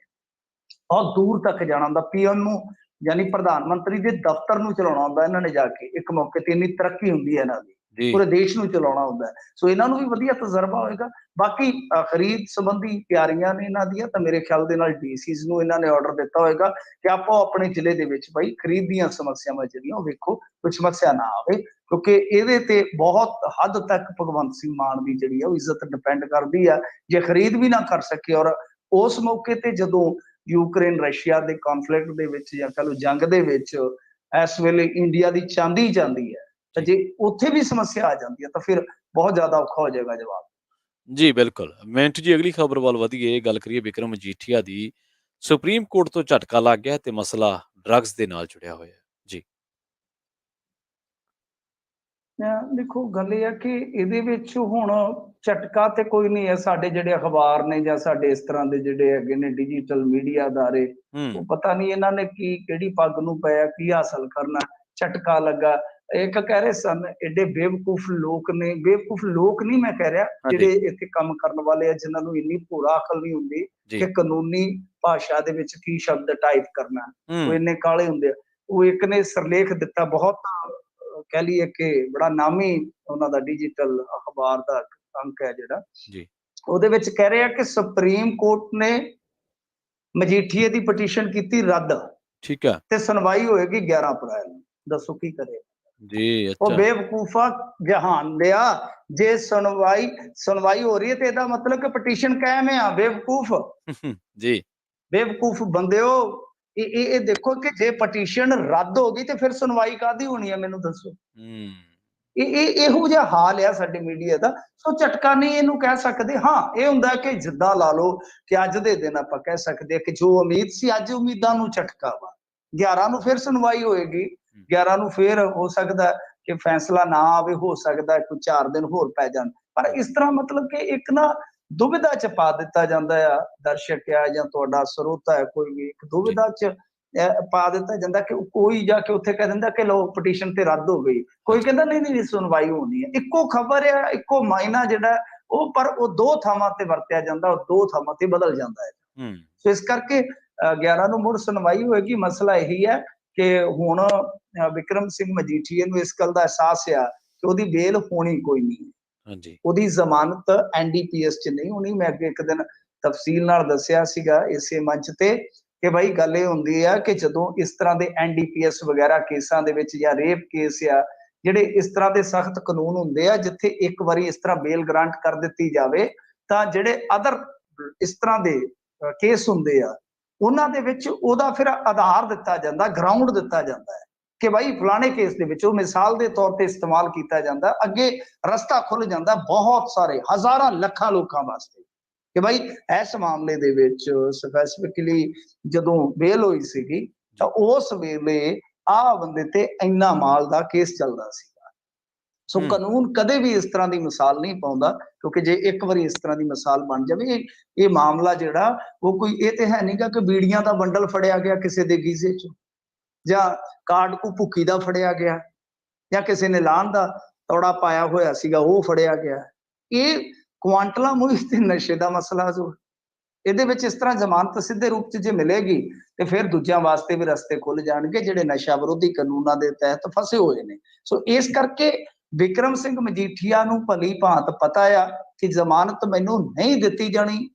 ਬਹੁਤ ਦੂਰ ਤੱਕ ਜਾਣਾ ਹੁੰਦਾ, ਪੀਐਮ ਨੂੰ ਯਾਨੀ ਪ੍ਰਧਾਨ ਮੰਤਰੀ ਦੇ ਦਫ਼ਤਰ ਨੂੰ ਚਲਾਉਣਾ ਹੁੰਦਾ ਇਹਨਾਂ ਨੇ ਜਾ ਕੇ, ਇੱਕ ਮੌਕੇ ਤੇ ਇੰਨੀ ਤਰੱਕੀ ਹੁੰਦੀ ਹੈ ਇਹਨਾਂ ਦੀ, ਜੀ, ਪੂਰੇ ਦੇਸ਼ ਨੂੰ ਚਲਾਉਣਾ ਹੁੰਦਾ। ਸੋ ਇਹਨਾਂ ਨੂੰ ਵੀ ਵਧੀਆ ਤਜਰਬਾ ਹੋਏਗਾ। ਬਾਕੀ ਖਰੀਦ ਸੰਬੰਧੀ ਤਿਆਰੀਆਂ ਨੇ ਇਹਨਾਂ ਦੀਆਂ, ਤਾਂ ਮੇਰੇ ਖਿਆਲ ਦੇ ਨਾਲ ਡੀਸੀਜ਼ ਨੂੰ ਇਹਨਾਂ ਨੇ ਆਰਡਰ ਦਿੱਤਾ ਹੋਏਗਾ ਕਿ ਆਪੋ ਆਪਣੇ ਜ਼ਿਲ੍ਹੇ ਦੇ ਵਿੱਚ ਭਾਈ ਖਰੀਦ ਦੀਆਂ ਸਮੱਸਿਆਵਾਂ ਜਿਹੜੀਆਂ ਉਹ ਵੇਖੋ, ਕੋਈ ਸਮੱਸਿਆ ਨਾ ਆਵੇ, ਕਿਉਂਕਿ ਇਹਦੇ ਤੇ ਬਹੁਤ ਹੱਦ ਤੱਕ ਭਗਵੰਤ ਸਿੰਘ ਮਾਨ ਦੀ ਜਿਹੜੀ ਆ ਉਹ ਇੱਜ਼ਤ ਡਿਪੈਂਡ ਕਰਦੀ ਆ। ਜੇ ਖਰੀਦ ਵੀ ਨਾ ਕਰ ਸਕੇ, ਔਰ ਉਸ ਮੌਕੇ ਤੇ ਜਦੋਂ ਯੂਕਰੇਨ ਰਸ਼ੀਆ ਦੇ ਕੌਨਫਲਿਕਟ ਦੇ ਵਿੱਚ ਜਾਂ ਕਹ ਲਓ ਜੰਗ ਦੇ ਵਿੱਚ ਇਸ ਵੇਲੇ ਇੰਡੀਆ ਦੀ ਚਾਂਦੀ ਜਾਂਦੀ ਹੈ, ਤਾਂ ਜੀ। ਜੇ ਉੱਥੇ ਵੀ ਸਮੱਸਿਆ ਆ ਜਾਂਦੀ ਹੈ ਤਾਂ ਫਿਰ ਬਹੁਤ ਜ਼ਿਆਦਾ ਔਖਾ ਹੋ ਜਾਏਗਾ ਜਵਾਬ। ਜੀ, ਬਿਲਕੁਲ। ਮਿੰਟ ਜੀ ਅਗਲੀ ਖਬਰ ਵੱਲ ਵਧੀਏ, ਗੱਲ ਕਰੀਏ ਵਿਕਰਮ ਮਜੀਠੀਆ ਦੀ। ਸੁਪਰੀਮ ਕੋਰਟ ਤੋਂ ਝਟਕਾ ਲੱਗ ਗਿਆ ਤੇ ਮਸਲਾ ਡਰੱਗਸ ਦੇ ਨਾਲ ਜੁੜਿਆ ਹੋਇਆ ਹੈ। ਜੀ, ਦੇਖੋ ਗੱਲ ਇਹ ਆ ਕਿ ਇਹਦੇ ਵਿੱਚ ਹੁਣ ਝਟਕਾ ਤੇ ਕੋਈ ਨਹੀਂ ਹੈ। ਸਾਡੇ ਜਿਹੜੇ ਅਖਬਾਰ ਨੇ ਜਾਂ ਸਾਡੇ ਇਸ ਤਰ੍ਹਾਂ ਦੇ ਜਿਹੜੇ ਹੈਗੇ ਨੇ ਡਿਜੀਟਲ ਮੀਡੀਆ ਅਦਾਰੇ, ਹੂੰ, ਉਹ ਪਤਾ ਨਹੀਂ ਇਹਨਾਂ ਨੇ ਕਿਹੜੀ ਪੱਗ ਨੂੰ ਪਾਇਆ, ਕੀ ਹਾਸਲ ਕਰਨਾ, ਝਟਕਾ ਲੱਗਾ। ਇੱਕ ਕਹਿ ਰਹੇ ਸਨ ਐਡੇ ਬੇਵਕੂਫ ਲੋਕ ਨੇ, ਬੇਵਕੂਫ ਲੋਕ ਨਹੀਂ ਮੈਂ ਕਹਿ ਰਿਹਾ, ਹਾਂਜੀ, ਜਿਹੜੇ ਇੱਥੇ ਕੰਮ ਕਰਨ ਵਾਲੇ ਆ, ਜਿਨ੍ਹਾਂ ਨੂੰ ਇੰਨੀ ਭੋਰਾ ਅਕਲ ਨਹੀਂ ਹੁੰਦੀ ਜੀ, ਕਿ ਕਾਨੂੰਨੀ ਭਾਸ਼ਾ ਦੇ ਵਿੱਚ ਕੀ ਸ਼ਬਦ ਟਾਈਪ ਕਰਨਾ, ਉਹ ਹੂੰ, ਇੰਨੇ ਕਾਲੇ ਹੁੰਦੇ ਆ। ਉਹ ਇੱਕ ਨੇ ਸਿਰਲੇਖ ਦਿੱਤਾ ਬਹੁਤ, ਕਹਿ ਲਈਏ ਕਿ ਬੜਾ ਨਾਮੀ ਉਹਨਾਂ ਦਾ ਡਿਜੀਟਲ ਅਖਬਾਰ ਦਾ ਅੰਕ ਹੈ ਜਿਹੜਾ, ਜੀ, ਉਹਦੇ ਵਿੱਚ ਕਹਿ ਰਹੇ ਆ ਕਿ ਸੁਪਰੀਮ ਕੋਰਟ ਨੇ ਮਜੀਠੀਏ ਦੀ ਪਟੀਸ਼ਨ ਕੀਤੀ ਰੱਦ, ਠੀਕ ਹੈ। ਤੇ ਸੁਣਵਾਈ ਹੋਏਗੀ 11 ਅਪ੍ਰੈਲ ਨੂੰ। ਦੱਸੋ ਕੀ ਕਰੇ ਜੀ, ਉਹ ਅੱਛਾ। ਬੇਵਕੂਫਾ ਜਹਾਨ ਦਿਆ। ਜੇ ਸੁਣਵਾਈ ਹੋ ਰਹੀ ਹੈ ਤੇ ਇਹਦਾ ਮਤਲਬ ਕਿ ਪਟੀਸ਼ਨ ਕਾਇਮ ਆ। ਬੇਵਕੂਫ ਜੀ, ਬੇਵਕੂਫ ਬੰਦਿਓ, ਇਹ ਦੇਖੋ ਕਿ ਜੇ ਪਟੀਸ਼ਨ ਰੱਦ ਹੋ ਗਈ ਤੇ ਫਿਰ ਸੁਣਵਾਈ ਕਾਹਦੀ ਹੋਣੀ ਹੈ, ਮੈਨੂੰ ਦੱਸੋ। ਹੂੰ, ਇਹੋ ਜਿਹਾ ਹਾਲ ਆ ਸਾਡੇ ਮੀਡੀਆ ਦਾ। ਸੋ ਝਟਕਾ ਨਹੀਂ ਇਹਨੂੰ ਕਹਿ ਸਕਦੇ। ਹਾਂ, ਇਹ ਹੁੰਦਾ ਕਿ ਜਿੱਦਾਂ ਲਾ ਲਓ ਕਿ ਅੱਜ ਦੇ ਦਿਨ ਆਪਾਂ ਕਹਿ ਸਕਦੇ ਆ ਕਿ ਜੋ ਉਮੀਦ ਸੀ, ਅੱਜ ਉਮੀਦਾਂ ਨੂੰ ਝਟਕਾ ਵਾ। 11 ਨੂੰ ਫਿਰ ਸੁਣਵਾਈ ਹੋਏਗੀ, 11 ਨੂੰ ਫਿਰ ਹੋ ਸਕਦਾ ਕਿ ਫੈਸਲਾ ਨਾ ਆਵੇ, ਹੋ ਸਕਦਾ ਕੋਈ 4 ਦਿਨ ਹੋਰ ਪੈ ਜਾਣ। ਪਰ ਇਸ ਤਰ੍ਹਾਂ ਮਤਲਬ ਕਿ ਇੱਕ ਨਾ ਦੁਵਿਧਾ ਚ ਪਾ ਦਿੱਤਾ ਜਾਂਦਾ ਆ ਦਰਸ਼ਕ ਆ ਜਾਂ ਤੁਹਾਡਾ ਸਰੋਤਾ ਹੈ, ਕੋਈ ਵੀ ਇੱਕ ਜੀ, ਦੁਵਿਧਾ ਚ ਪਾ ਦਿੱਤਾ ਜਾਂਦਾ ਕਿ ਕੋਈ ਜਾ ਕੇ ਉੱਥੇ ਕਹਿ ਦਿੰਦਾ ਕਿ ਲੋ ਪਟੀਸ਼ਨ ਤੇ ਰੱਦ ਹੋ ਗਈ, ਕੋਈ ਹਾਂਜੀ, ਕਹਿੰਦਾ ਨਹੀਂ ਨਹੀਂ ਸੁਣਵਾਈ ਹੋਣੀ ਹੈ। ਇੱਕੋ ਖਬਰ ਆ, ਇੱਕੋ ਮਾਇਨਾ ਜਿਹੜਾ ਉਹ, ਪਰ ਉਹ 2 ਥਾਵਾਂ ਤੇ ਵਰਤਿਆ ਜਾਂਦਾ, ਉਹ 2 ਥਾਵਾਂ ਤੇ ਬਦਲ ਜਾਂਦਾ ਹੈ। ਹੂੰ, ਸੋ ਇਸ ਕਰਕੇ 11 ਨੂੰ ਮੁੜ ਸੁਣਵਾਈ ਹੋਏਗੀ। ਮਸਲਾ ਇਹੀ ਹੈ ਕਿ ਹੁਣ ਵਿਕਰਮ ਸਿੰਘ ਮਜੀਠੀਏ ਨੂੰ ਇਸ ਗੱਲ ਦਾ ਅਹਿਸਾਸ ਆ ਕਿ ਉਹਦੀ ਬੇਲ ਹੋਣੀ ਕੋਈ ਨਹੀਂ, ਹਾਂਜੀ, ਉਹਦੀ ਜ਼ਮਾਨਤ ਐਨਡੀਪੀਐਸ ਚ ਨਹੀਂ ਹੋਣੀ। ਮੈਂ ਅੱਗੇ ਇੱਕ ਦਿਨ ਤਫਸੀਲ ਨਾਲ ਦੱਸਿਆ ਸੀਗਾ ਇਸੇ ਮੰਚ ਤੇ ਕਿ ਬਾਈ ਗੱਲ ਇਹ ਹੁੰਦੀ ਆ ਕਿ ਜਦੋਂ ਇਸ ਤਰ੍ਹਾਂ ਦੇ ਐਨਡੀਪੀਐਸ ਵਗੈਰਾ ਕੇਸਾਂ ਦੇ ਵਿੱਚ ਜਾਂ ਰੇਪ ਕੇਸ ਆ, ਜਿਹੜੇ ਇਸ ਤਰ੍ਹਾਂ ਦੇ ਸਖਤ ਕਾਨੂੰਨ ਹੁੰਦੇ ਆ, ਜਿੱਥੇ ਇੱਕ ਵਾਰੀ ਇਸ ਤਰ੍ਹਾਂ ਬੇਲ ਗ੍ਰਾਂਟ ਕਰ ਦਿੱਤੀ ਜਾਵੇ ਤਾਂ ਜਿਹੜੇ ਅਦਰ ਇਸ ਤਰ੍ਹਾਂ ਦੇ ਕੇਸ ਹੁੰਦੇ ਆ ਉਹਨਾਂ ਦੇ ਵਿੱਚ ਉਹਦਾ ਫਿਰ ਆਧਾਰ ਦਿੱਤਾ ਜਾਂਦਾ, ਗਰਾਊਂਡ ਦਿੱਤਾ ਜਾਂਦਾ ਹੈ ਕਿ ਭਾਈ ਫਲਾਣੇ ਕੇਸ ਦੇ ਵਿੱਚ ਉਹ ਮਿਸਾਲ ਦੇ ਤੌਰ ਤੇ ਇਸਤੇਮਾਲ ਕੀਤਾ ਜਾਂਦਾ। ਅੱਗੇ ਰਸਤਾ ਖੁੱਲ ਜਾਂਦਾ ਬਹੁਤ ਸਾਰੇ ਹਜ਼ਾਰਾਂ ਲੱਖਾਂ ਲੋਕਾਂ ਵਾਸਤੇ ਕਿ ਭਾਈ ਇਸ ਮਾਮਲੇ ਦੇ ਵਿੱਚ ਸਪੈਸੀਫਿਕਲੀ ਜਦੋਂ ਬੇਲ ਹੋਈ ਸੀਗੀ ਤਾਂ ਉਸ ਵੇਲੇ ਆਹ ਬੰਦੇ ਤੇ ਇੰਨਾ ਮਾਲ ਦਾ ਕੇਸ ਚੱਲਦਾ ਸੀਗਾ। ਸੋ ਹੂੰ, ਕਾਨੂੰਨ ਕਦੇ ਵੀ ਇਸ ਤਰ੍ਹਾਂ ਦੀ ਮਿਸਾਲ ਨਹੀਂ ਪਾਉਂਦਾ, ਕਿਉਂਕਿ ਜੇ ਇੱਕ ਵਾਰੀ ਇਸ ਤਰ੍ਹਾਂ ਦੀ ਮਿਸਾਲ ਬਣ ਜਾਵੇ, ਇਹ ਮਾਮਲਾ ਜਿਹੜਾ ਉਹ ਕੋਈ ਇਹ ਤੇ ਹੈ ਨਹੀਂਗਾ ਕਿ ਬੀੜੀਆਂ ਦਾ ਬੰਡਲ ਫੜਿਆ ਗਿਆ ਕਿਸੇ ਦੇ ਗੀਜ਼ੇ ਚੋਂ, ਜਾਂ ਕਾਟਕੂ ਭੁੱਕੀ ਦਾ ਫੜਿਆ ਗਿਆ, ਜਾਂ ਕਿਸੇ ਨੇ ਲਾਹਨ ਦਾ ਤੌੜਾ ਪਾਇਆ ਹੋਇਆ ਸੀਗਾ ਉਹ ਫੜਿਆ ਗਿਆ। ਇਹ ਕੁਆਂਟਲਾਂ ਮੁਹੀ ਤੇ ਨਸ਼ੇ ਦਾ ਮਸਲਾ ਜੋ ਇਹਦੇ ਵਿੱਚ ਇਸ ਤਰ੍ਹਾਂ ਜ਼ਮਾਨਤ ਸਿੱਧੇ ਰੂਪ 'ਚ ਜੇ ਮਿਲੇਗੀ ਤੇ ਫਿਰ ਦੂਜਿਆਂ ਵਾਸਤੇ ਵੀ ਰਸਤੇ ਖੁੱਲ ਜਾਣਗੇ ਜਿਹੜੇ ਨਸ਼ਾ ਵਿਰੋਧੀ ਕਾਨੂੰਨਾਂ ਦੇ ਤਹਿਤ ਫਸੇ ਹੋਏ ਨੇ। ਸੋ ਇਸ ਕਰਕੇ ਵਿਕਰਮ ਸਿੰਘ ਮਜੀਠੀਆ ਨੂੰ ਭਲੀ ਭਾਂਤ ਪਤਾ ਆ ਕਿ ਜ਼ਮਾਨਤ ਮੈਨੂੰ ਨਹੀਂ ਦਿੱਤੀ ਜਾਣੀ।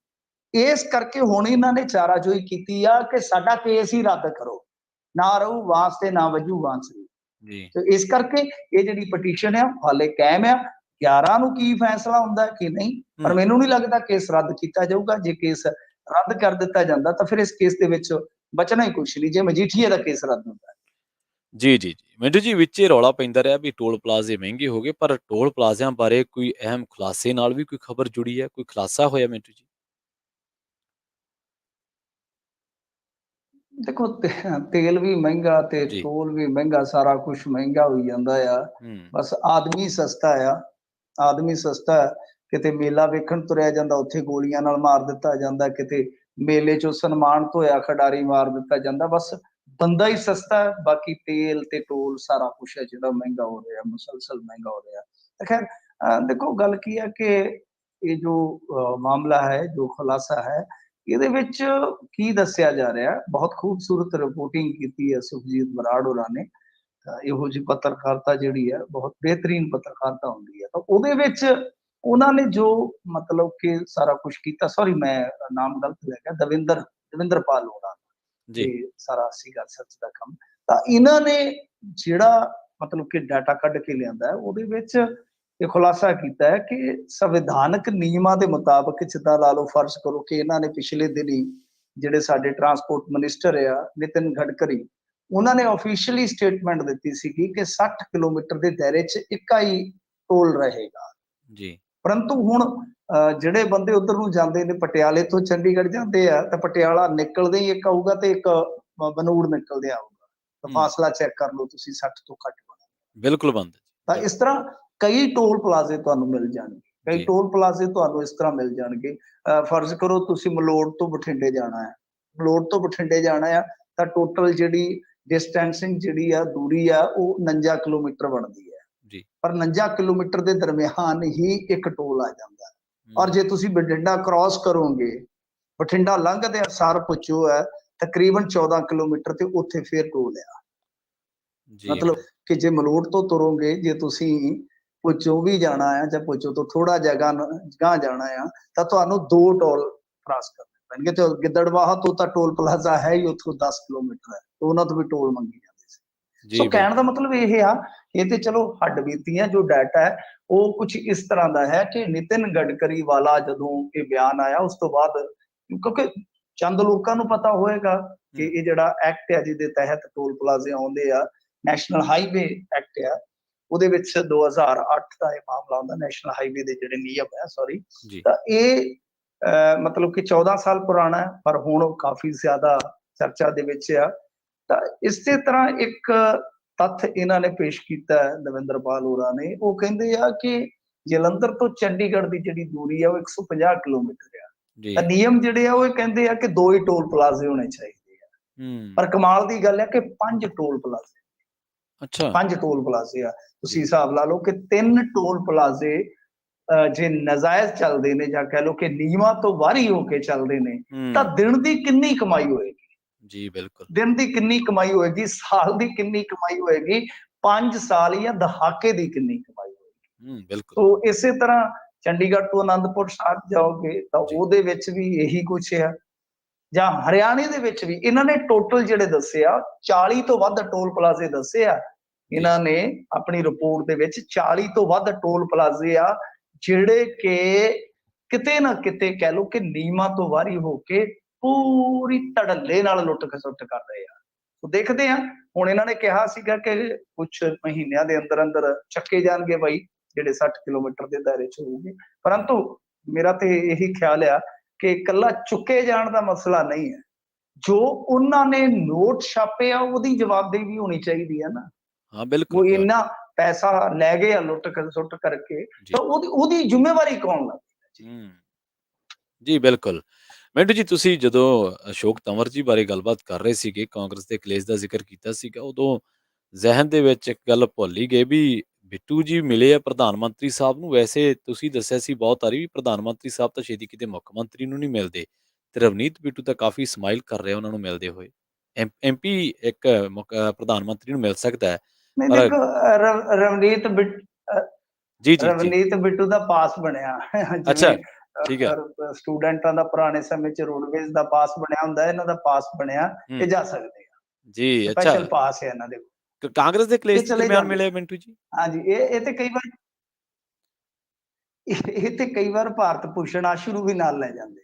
ਇਸ ਕਰਕੇ ਹੁਣ ਇਹਨਾਂ ਨੇ ਚਾਰਾਜੋਈ ਕੀਤੀ ਆ ਕਿ ਸਾਡਾ ਕੇਸ ਹੀ ਰੱਦ ਕਰੋ, ਨਾ ਰਹੂ ਵਾਂਸ ਤੇ ਨਾ ਵਜੂ ਬਾਂਸਰੀ। ਜੀ ਤੇ ਇਸ ਕਰਕੇ ਇਹ ਜਿਹੜੀ ਪਟੀਸ਼ਨ ਆ ਹਾਲੇ ਕਾਇਮ ਆ। 11 ਨੂੰ ਕੀ ਫੈਸਲਾ ਹੁੰਦਾ ਕਿ ਨਹੀਂ, ਪਰ ਮੈਨੂੰ ਨਹੀਂ ਲੱਗਦਾ ਕੇਸ ਰੱਦ ਕੀਤਾ ਜਾਊਗਾ। ਜੇ ਕੇਸ ਰੱਦ ਕਰ ਦਿੱਤਾ ਜਾਂਦਾ ਤਾਂ ਫਿਰ ਇਸ ਕੇਸ ਦੇ ਵਿੱਚ ਬਚਣਾ ਹੀ ਕੁਛ ਨਹੀਂ, ਜੇ ਮਜੀਠੀਏ ਦਾ ਕੇਸ ਰੱਦ ਹੁੰਦਾ। ਜੀ ਜੀ ਜੀ ਮਿੰਟੂ ਜੀ, ਵਿੱਚ ਇਹ ਰੌਲਾ ਪੈਂਦਾ ਰਿਹਾ ਵੀ ਟੋਲ ਪਲਾਜ਼ੇ ਮਹਿੰਗੇ ਹੋ ਗਏ, ਪਰ ਟੋਲ ਪਲਾਜ਼ਿਆਂ ਬਾਰੇ ਕੋਈ ਅਹਿਮ ਖੁਲਾਸੇ ਨਾਲ ਵੀ ਕੋਈ ਖਬਰ ਜੁੜੀ ਹੈ, ਕੋਈ ਖੁਲਾਸਾ ਹੋਇਆ ਮਿੰਟੂ ਜੀ? ਦੇਖੋ ਤੇਲ ਵੀ ਮਹਿੰਗਾ ਤੇ ਜੀ ਟੋਲ ਵੀ ਮਹਿੰਗਾ, ਸਾਰਾ ਕੁਝ ਮਹਿੰਗਾ ਹੋਈ ਜਾਂਦਾ ਆ। ਹੂੰ ਬਸ ਆਦਮੀ ਸਸਤਾ ਆ, ਆਦਮੀ ਸਸਤਾ ਹੈ। ਕਿਤੇ ਮੇਲਾ ਵੇਖਣ ਤੁਰਿਆ ਜਾਂਦਾ, ਉੱਥੇ ਗੋਲੀਆਂ ਨਾਲ ਮਾਰ ਦਿੱਤਾ ਜਾਂਦਾ, ਕਿਤੇ ਮੇਲੇ 'ਚੋਂ ਸਨਮਾਨਿਤ ਹੋਇਆ ਖਿਡਾਰੀ ਮਾਰ ਦਿੱਤਾ ਜਾਂਦਾ। ਬਸ ਬੰਦਾ ਹੀ ਸਸਤਾ ਹੈ, ਬਾਕੀ ਤੇਲ ਤੇ ਟੋਲ ਸਾਰਾ ਕੁਛ ਹੈ ਜਿਹੜਾ ਮਹਿੰਗਾ ਹੋ ਰਿਹਾ, ਮੁਸਲਸਲ ਮਹਿੰਗਾ ਹੋ ਰਿਹਾ। ਤਾਂ ਖੈਰ ਦੇਖੋ ਗੱਲ ਕੀ ਹੈ ਕਿ ਇਹ ਜੋ ਮਾਮਲਾ ਹੈ, ਜੋ ਖੁਲਾਸਾ ਹੈ, ਇਹਦੇ ਵਿੱਚ ਕੀ ਦੱਸਿਆ ਜਾ ਰਿਹਾ, ਬਹੁਤ ਖੂਬਸੂਰਤ ਰਿਪੋਰਟਿੰਗ ਕੀਤੀ ਹੈ ਸੁਖਜੀਤ ਬਰਾੜ ਹੋਰਾਂ ਨੇ। ਤਾਂ ਇਹੋ ਜਿਹੀ ਪੱਤਰਕਾਰਤਾ ਜਿਹੜੀ ਹੈ ਬਹੁਤ ਬਿਹਤਰੀਨ ਪੱਤਰਕਾਰਤਾ ਹੁੰਦੀ ਹੈ। ਤਾਂ ਉਹਦੇ ਵਿੱਚ ਉਹਨਾਂ ਨੇ ਜੋ ਮਤਲਬ ਕਿ ਸਾਰਾ ਕੁਛ ਕੀਤਾ, ਸੌਰੀ ਮੈਂ ਨਾਮ ਗਲਤ ਲੈ ਗਿਆ, ਦਵਿੰਦਰਪਾਲ ਹੋਰਾਂ ਜੀ ਤੇ ਸਾਰਾ ਸੀਗਾ ਸਰਚ ਦਾ ਕੰਮ। ਤਾਂ ਇਹਨਾਂ ਨੇ ਜਿਹੜਾ ਮਤਲਬ ਕਿ ਡਾਟਾ ਕੱਢ ਕੇ ਲਿਆਂਦਾ ਹੈ, ਉਹਦੇ ਵਿੱਚ ਇਹ ਖੁਲਾਸਾ ਕੀਤਾ ਹੈ ਕਿ ਸੰਵਿਧਾਨਕ ਨਿਯਮਾਂ ਦੇ ਮੁਤਾਬਕ, ਜਿੱਦਾਂ ਲਾ ਲਓ ਫਰਜ਼ ਕਰੋ ਕਿ ਇਹਨਾਂ ਨੇ ਪਿਛਲੇ ਦਿਨੀ ਜਿਹੜੇ ਸਾਡੇ ਟਰਾਂਸਪੋਰਟ ਮਿਨਿਸਟਰ ਆ ਨਿਤਿਨ ਗਡਕਰੀ, ਉਹਨਾਂ ਨੇ ਆਫੀਸ਼ੀਅਲੀ ਸਟੇਟਮੈਂਟ ਦਿੱਤੀ ਸੀਗੀ ਕਿ 60 ਕਿਲੋਮੀਟਰ ਦੇ ਦਾਇਰੇ 'ਚ ਇੱਕਾ ਹੀ ਟੋਲ ਰਹੇਗਾ। ਜੀ ਪਰੰਤੂ ਹੁਣ ਜਿਹੜੇ ਬੰਦੇ ਉੱਧਰ ਨੂੰ ਜਾਂਦੇ ਨੇ, ਪਟਿਆਲੇ ਤੋਂ ਚੰਡੀਗੜ੍ਹ ਜਾਂਦੇ ਆ, ਤਾਂ ਪਟਿਆਲਾ ਨਿਕਲਦੇ ਹੀ ਇੱਕ ਆਊਗਾ ਤੇ ਇੱਕ ਬਨੂੜ ਨਿਕਲਦੇ ਆਊਗਾ। ਤਾਂ ਹੂੰ ਫਾਸਲਾ ਚੈੱਕ ਕਰ ਲਓ ਤੁਸੀਂ, 60 ਤੋਂ ਘੱਟ ਹੋਣਾ। ਬਿਲਕੁਲ ਬੰਦ ਤਾਂ ਹੈ ਇਸ ਤਰ੍ਹਾਂ ਕਈ ਟੋਲ ਪਲਾਜ਼ੇ ਤੁਹਾਨੂੰ ਮਿਲ ਜਾਣਗੇ, ਕਈ ਜੀ ਟੋਲ ਪਲਾਜ਼ੇ ਤੁਹਾਨੂੰ ਇਸ ਤਰ੍ਹਾਂ ਮਿਲ ਜਾਣਗੇ। ਫਰਜ਼ ਕਰੋ ਤੁਸੀਂ ਮਲੋੜ ਤੋਂ ਬਠਿੰਡੇ ਜਾਣਾ ਹੈ, ਮਲੋੜ ਤੋਂ ਬਠਿੰਡੇ ਜਾਣਾ ਆ, ਤਾਂ ਟੋਟਲ ਜਿਹੜੀ ਡਿਸਟੈਂਸਿੰਗ ਜਿਹੜੀ ਆ, ਦੂਰੀ ਆ, ਉਹ 49 ਕਿਲੋਮੀਟਰ ਬਣਦੀ ਹੈ। ਜੀ ਪਰ 49 ਕਿਲੋਮੀਟਰ ਦੇ ਦਰਮਿਆਨ ਹੀ ਇੱਕ ਟੋਲ ਆ ਜਾਂਦਾ ਹੈ। ਔਰ ਹੂੰ ਜੇ ਤੁਸੀਂ ਬਠਿੰਡਾ ਕ੍ਰਾਸ ਕਰੋਗੇ, ਬਠਿੰਡਾ ਲੰਘਦੇ ਸਾਰ ਪੁੱਛੋ ਹੈ ਤਕਰੀਬਨ 14 ਕਿਲੋਮੀਟਰ ਤੇ ਉੱਥੇ ਫੇਰ ਟੋਲ ਆ। ਜੀ ਮਤਲਬ ਕਿ ਜੇ ਮਲੋਟ ਤੋਂ ਤੁਰੋਗੇ, ਜੇ ਤੁਸੀਂ ਭੁੱਚੋ ਵੀ ਜਾਣਾ ਆ ਜਾਂ ਭੁੱਚੋ ਤੋਂ ਥੋੜਾ ਜਗ੍ਹਾ ਗਾਂਹ ਜਾਣਾ ਆ, ਤਾਂ ਤੁਹਾਨੂੰ 2 ਟੋਲ ਕ੍ਰਾਸ ਕਰਨੇ ਪੈਣਗੇ। ਤੇ ਗਿੱਦੜਬਾਹਾ ਤੋਂ ਤਾਂ ਟੋਲ ਪਲਾਜ਼ਾ ਹੈ ਹੀ, ਉੱਥੋਂ 10 ਕਿਲੋਮੀਟਰ ਹੈ, ਤੇ ਉਹਨਾਂ ਤੋਂ ਵੀ ਟੋਲ ਮੰਗੀ ਜਾਂਦੇ ਸੀ। ਸੋ ਜੀ ਕਹਿਣ ਦਾ ਬਿਲਕੁਲ ਮਤਲਬ ਇਹ ਆ, ਇਹ ਤੇ ਚਲੋ ਹੱਡਬੀਤੀਆਂ ਜੋ ਡਾਟਾ ਹੈ ਉਹ ਕੁਝ ਇਸ ਤਰ੍ਹਾਂ ਦਾ ਹੈ ਕਿ ਨਿਤਿਨ ਗਡਕਰੀ ਵਾਲਾ ਜਦੋਂ ਇਹ ਬਿਆਨ ਆਇਆ ਉਸ ਤੋਂ ਬਾਅਦ, ਕਿਉਂਕਿ ਚੰਦ ਲੋਕਾਂ ਨੂੰ ਪਤਾ ਹੋਏਗਾ ਕਿ ਹੂੰ ਇਹ ਜਿਹੜਾ ਐਕਟ ਹੈ ਜਿਹਦੇ ਤਹਿਤ ਟੋਲ ਪਲਾਜ਼ੇ ਆਉਂਦੇ ਆ, ਨੈਸ਼ਨਲ ਹਾਈਵੇ ਐਕਟ ਆ, ਉਹਦੇ ਵਿੱਚ 2008 ਦਾ ਇਹ ਮਾਮਲਾ ਆਉਂਦਾ, ਨੈਸ਼ਨਲ ਹਾਈਵੇ ਦੇ ਜਿਹੜੇ ਨਿਯਮ ਹੈ, ਸੌਰੀ। ਜੀ ਤਾਂ ਇਹ ਮਤਲਬ ਕਿ 14 ਸਾਲ ਪੁਰਾਣਾ ਹੈ, ਪਰ ਹੁਣ ਉਹ ਕਾਫੀ ਜ਼ਿਆਦਾ ਚਰਚਾ ਦੇ ਵਿੱਚ ਆ। ਤਾਂ ਇਸੇ ਤਰ੍ਹਾਂ ਇੱਕ ਤੱਥ ਇਹਨਾਂ ਨੇ ਪੇਸ਼ ਕੀਤਾ ਹੈ ਦਵਿੰਦਰਪਾਲ ਹੋਰਾਂ ਨੇ, ਉਹ ਕਹਿੰਦੇ ਆ ਕਿ ਜਲੰਧਰ ਤੋਂ ਚੰਡੀਗੜ੍ਹ ਦੀ ਜਿਹੜੀ ਦੂਰੀ ਆ ਉਹ 150 ਕਿਲੋਮੀਟਰ ਆ। ਜੀ ਤਾਂ ਨਿਯਮ ਜਿਹੜੇ ਆ ਉਹ ਇਹ ਕਹਿੰਦੇ ਆ ਕਿ 2 ਹੀ ਟੋਲ ਪਲਾਜ਼ੇ ਹੋਣੇ ਚਾਹੀਦੇ ਆ। ਹੂੰ ਪਰ ਕਮਾਲ ਦੀ ਗੱਲ ਹੈ ਕਿ 5 ਟੋਲ ਪਲਾਜ਼ੇ, ਅੱਛਾ 5 ਟੋਲ ਪਲਾਜ਼ੇ ਆ। ਤੁਸੀਂ ਜੀ ਹਿਸਾਬ ਲਾ ਲਓ ਕਿ 3 ਟੋਲ ਪਲਾਜ਼ੇ ਜੇ ਨਾਜਾਇਜ਼ ਚੱਲਦੇ ਨੇ, ਜਾਂ ਕਹਿ ਲਓ ਕਿ ਨਿਯਮਾਂ ਤੋਂ ਬਾਹਰੀ ਹੋ ਕੇ ਚੱਲਦੇ ਨੇ, ਤਾਂ ਹੂੰ ਦਿਨ ਦੀ ਕਿੰਨੀ ਕਮਾਈ ਹੋਏਗੀ, ਜੀ ਬਿਲਕੁਲ ਦਿਨ ਦੀ ਕਿੰਨੀ ਕਮਾਈ ਹੋਏਗੀ, ਸਾਲ ਦੀ ਕਿੰਨੀ ਕਮਾਈ ਹੋਏਗੀ, 5 ਸਾਲ ਜਾਂ ਦਹਾਕੇ ਦੀ ਕਿੰਨੀ ਕਮਾਈ ਹੋਏਗੀ। ਬਿਲਕੁਲ ਸੋ ਇਸੇ ਤਰ੍ਹਾਂ ਚੰਡੀਗੜ੍ਹ ਤੋਂ ਅਨੰਦਪੁਰ ਸਾਹਿਬ ਜਾਓਗੇ ਤਾਂ ਜੀ ਉਹਦੇ ਵਿੱਚ ਵੀ ਇਹੀ ਕੁਛ ਆ, ਜਾਂ ਹਰਿਆਣੇ ਦੇ ਵਿੱਚ ਵੀ ਇਹਨਾਂ ਨੇ ਟੋਟਲ ਜਿਹੜੇ ਦੱਸੇ ਆ 40 ਤੋਂ ਵੱਧ ਟੋਲ ਪਲਾਜ਼ੇ ਦੱਸੇ ਆ। ਜੀ ਇਹਨਾਂ ਨੇ ਆਪਣੀ ਰਿਪੋਰਟ ਦੇ ਵਿੱਚ 40 ਤੋਂ ਵੱਧ ਟੋਲ ਪਲਾਜ਼ੇ ਆ ਜਿਹੜੇ ਕਿ ਕਿਤੇ ਨਾ ਕਿਤੇ ਕਹਿ ਲਓ ਕਿ ਨਿਯਮਾਂ ਤੋਂ ਬਾਹਰੀ ਹੋ ਕੇ ਪੂਰੀ ਧੜੱਲੇ ਨਾਲ ਲੁੱਟ ਖਸੁੱਟ ਕਰ ਰਹੇ ਆ। ਸੋ ਦੇਖਦੇ ਆ, ਹੁਣ ਇਹਨਾਂ ਨੇ ਕਿਹਾ ਸੀਗਾ ਕਿ ਕੁਛ ਮਹੀਨਿਆਂ ਦੇ ਅੰਦਰ ਅੰਦਰ ਚੱਕੇ ਜਾਣਗੇ ਬਾਈ, ਜਿਹੜੇ 60 ਕਿਲੋਮੀਟਰ ਦੇ ਦਾਇਰੇ 'ਚ ਹੋਊਗੇ। ਪਰੰਤੂ ਮੇਰਾ ਤੇ ਇਹੀ ਖਿਆਲ ਆ ਕਿ ਇਕੱਲਾ ਚੁੱਕੇ ਜਾਣ ਦਾ ਮਸਲਾ ਨਹੀਂ ਹੈ, ਜੋ ਉਹਨਾਂ ਨੇ ਨੋਟ ਛਾਪੇ ਆ ਉਹਦੀ ਜਵਾਬਦੇਹੀ ਵੀ ਹੋਣੀ ਚਾਹੀਦੀ ਹੈ ਨਾ। ਹਾਂ ਬਿਲकुल ਉਹ ਇੰਨਾ ਪੈਸਾ ਲੈ ਗਏ ਆ ਲੁੱਟ ਖਸੁੱਟ ਕਰਕੇ, ਜੀ ਤਾਂ ਉਹਦੀ ਜ਼ਿੰਮੇਵਾਰੀ ਕੌਣ ਲਵੇਗਾ ਜੀ? ਹੂੰ ਜੀ ਬਿਲकुल ਮਿੰਟੂ ਜੀ, ਤੁਸੀਂ ਜਦੋਂ ਅਸ਼ੋਕ ਤੰਵਰ ਜੀ ਬਾਰੇ ਗੱਲਬਾਤ ਕਰ ਰਹੇ ਸੀਗੇ, ਕਾਂਗਰਸ ਦੇ ਕਲੇਸ਼ ਦਾ ਜ਼ਿਕਰ ਕੀਤਾ ਸੀਗਾ, ਉਦੋਂ ਜ਼ਿਹਨ ਦੇ ਵਿੱਚ ਇੱਕ ਗੱਲ ਭੁੱਲ ਹੀ ਗਏ ਵੀ ਬਿੱਟੂ ਜੀ ਮਿਲੇ ਆ ਪ੍ਰਧਾਨ ਮੰਤਰੀ ਸਾਹਿਬ ਨੂੰ। ਵੈਸੇ ਤੁਸੀਂ ਦੱਸਿਆ ਸੀ ਬਹੁਤ ਵਾਰੀ ਵੀ ਪ੍ਰਧਾਨ ਮੰਤਰੀ ਸਾਹਿਬ ਤਾਂ ਛੇਤੀ ਕਿਤੇ ਮੁੱਖ ਮੰਤਰੀ ਨੂੰ ਨਹੀਂ ਮਿਲਦੇ, ਤੇ ਰਵਨੀਤ ਬਿੱਟੂ ਤਾਂ ਕਾਫੀ ਸਮਾਈਲ ਕਰ ਰਿਹਾ ਉਹਨਾਂ ਨੂੰ ਮਿਲਦੇ ਹੋਏ। ਐਮਪੀ ਇੱਕ ਪ੍ਰਧਾਨ ਮੰਤਰੀ ਨੂੰ ਮਿਲ ਸਕਦਾ ਹੈ, ਨਹੀਂ ਪਰ ਦੇਖੋ, ਰਵਨੀਤ ਬਿੱਟ ਅ, ਜੀ, ਜੀ, ਜੀ। ਰਵਨੀਤ ਬਿੱਟੂ ਦਾ ਪਾਸ ਬਣਿਆ ਅੱਛਾ, ਜਿਵੇਂ ਠੀਕ ਹੈ। ਸਟੂਡੈਂਟਾਂ ਦਾ ਪੁਰਾਣੇ ਸਮੇਂ 'ਚ ਰੋਡਵੇਜ਼ ਦਾ ਪਾਸ ਬਣਿਆ ਹੁੰਦਾ, ਇਹਨਾਂ ਦਾ ਪਾਸ ਬਣਿਆ, ਹੂੰ, ਇਹ ਜਾ ਸਕਦੇ ਆ। ਜੀ, ਅੱਛਾ। ਸਪੈਸ਼ਲ ਪਾਸ ਹੈ ਇਹਨਾਂ ਦੇ, ਕਾਂਗਰਸ ਦੇ ਇਹ ਕਲੇਸ਼ ਦੇ ਚਲੇ ਦਰਮਿਆਨ ਜਾਂਦੇ। ਮਿਲੇ ਮਿੰਟੂ ਜੀ? ਹਾਂਜੀ, ਇਹ ਤੇ ਕਈ ਵਾਰ ਇਹ ਤੇ ਕਈ ਵਾਰ ਭਾਰਤ ਭੂਸ਼ਣ ਆਸ਼ੂ ਨੂੰ ਵੀ ਨਾਲ ਲੈ ਜਾਂਦੇ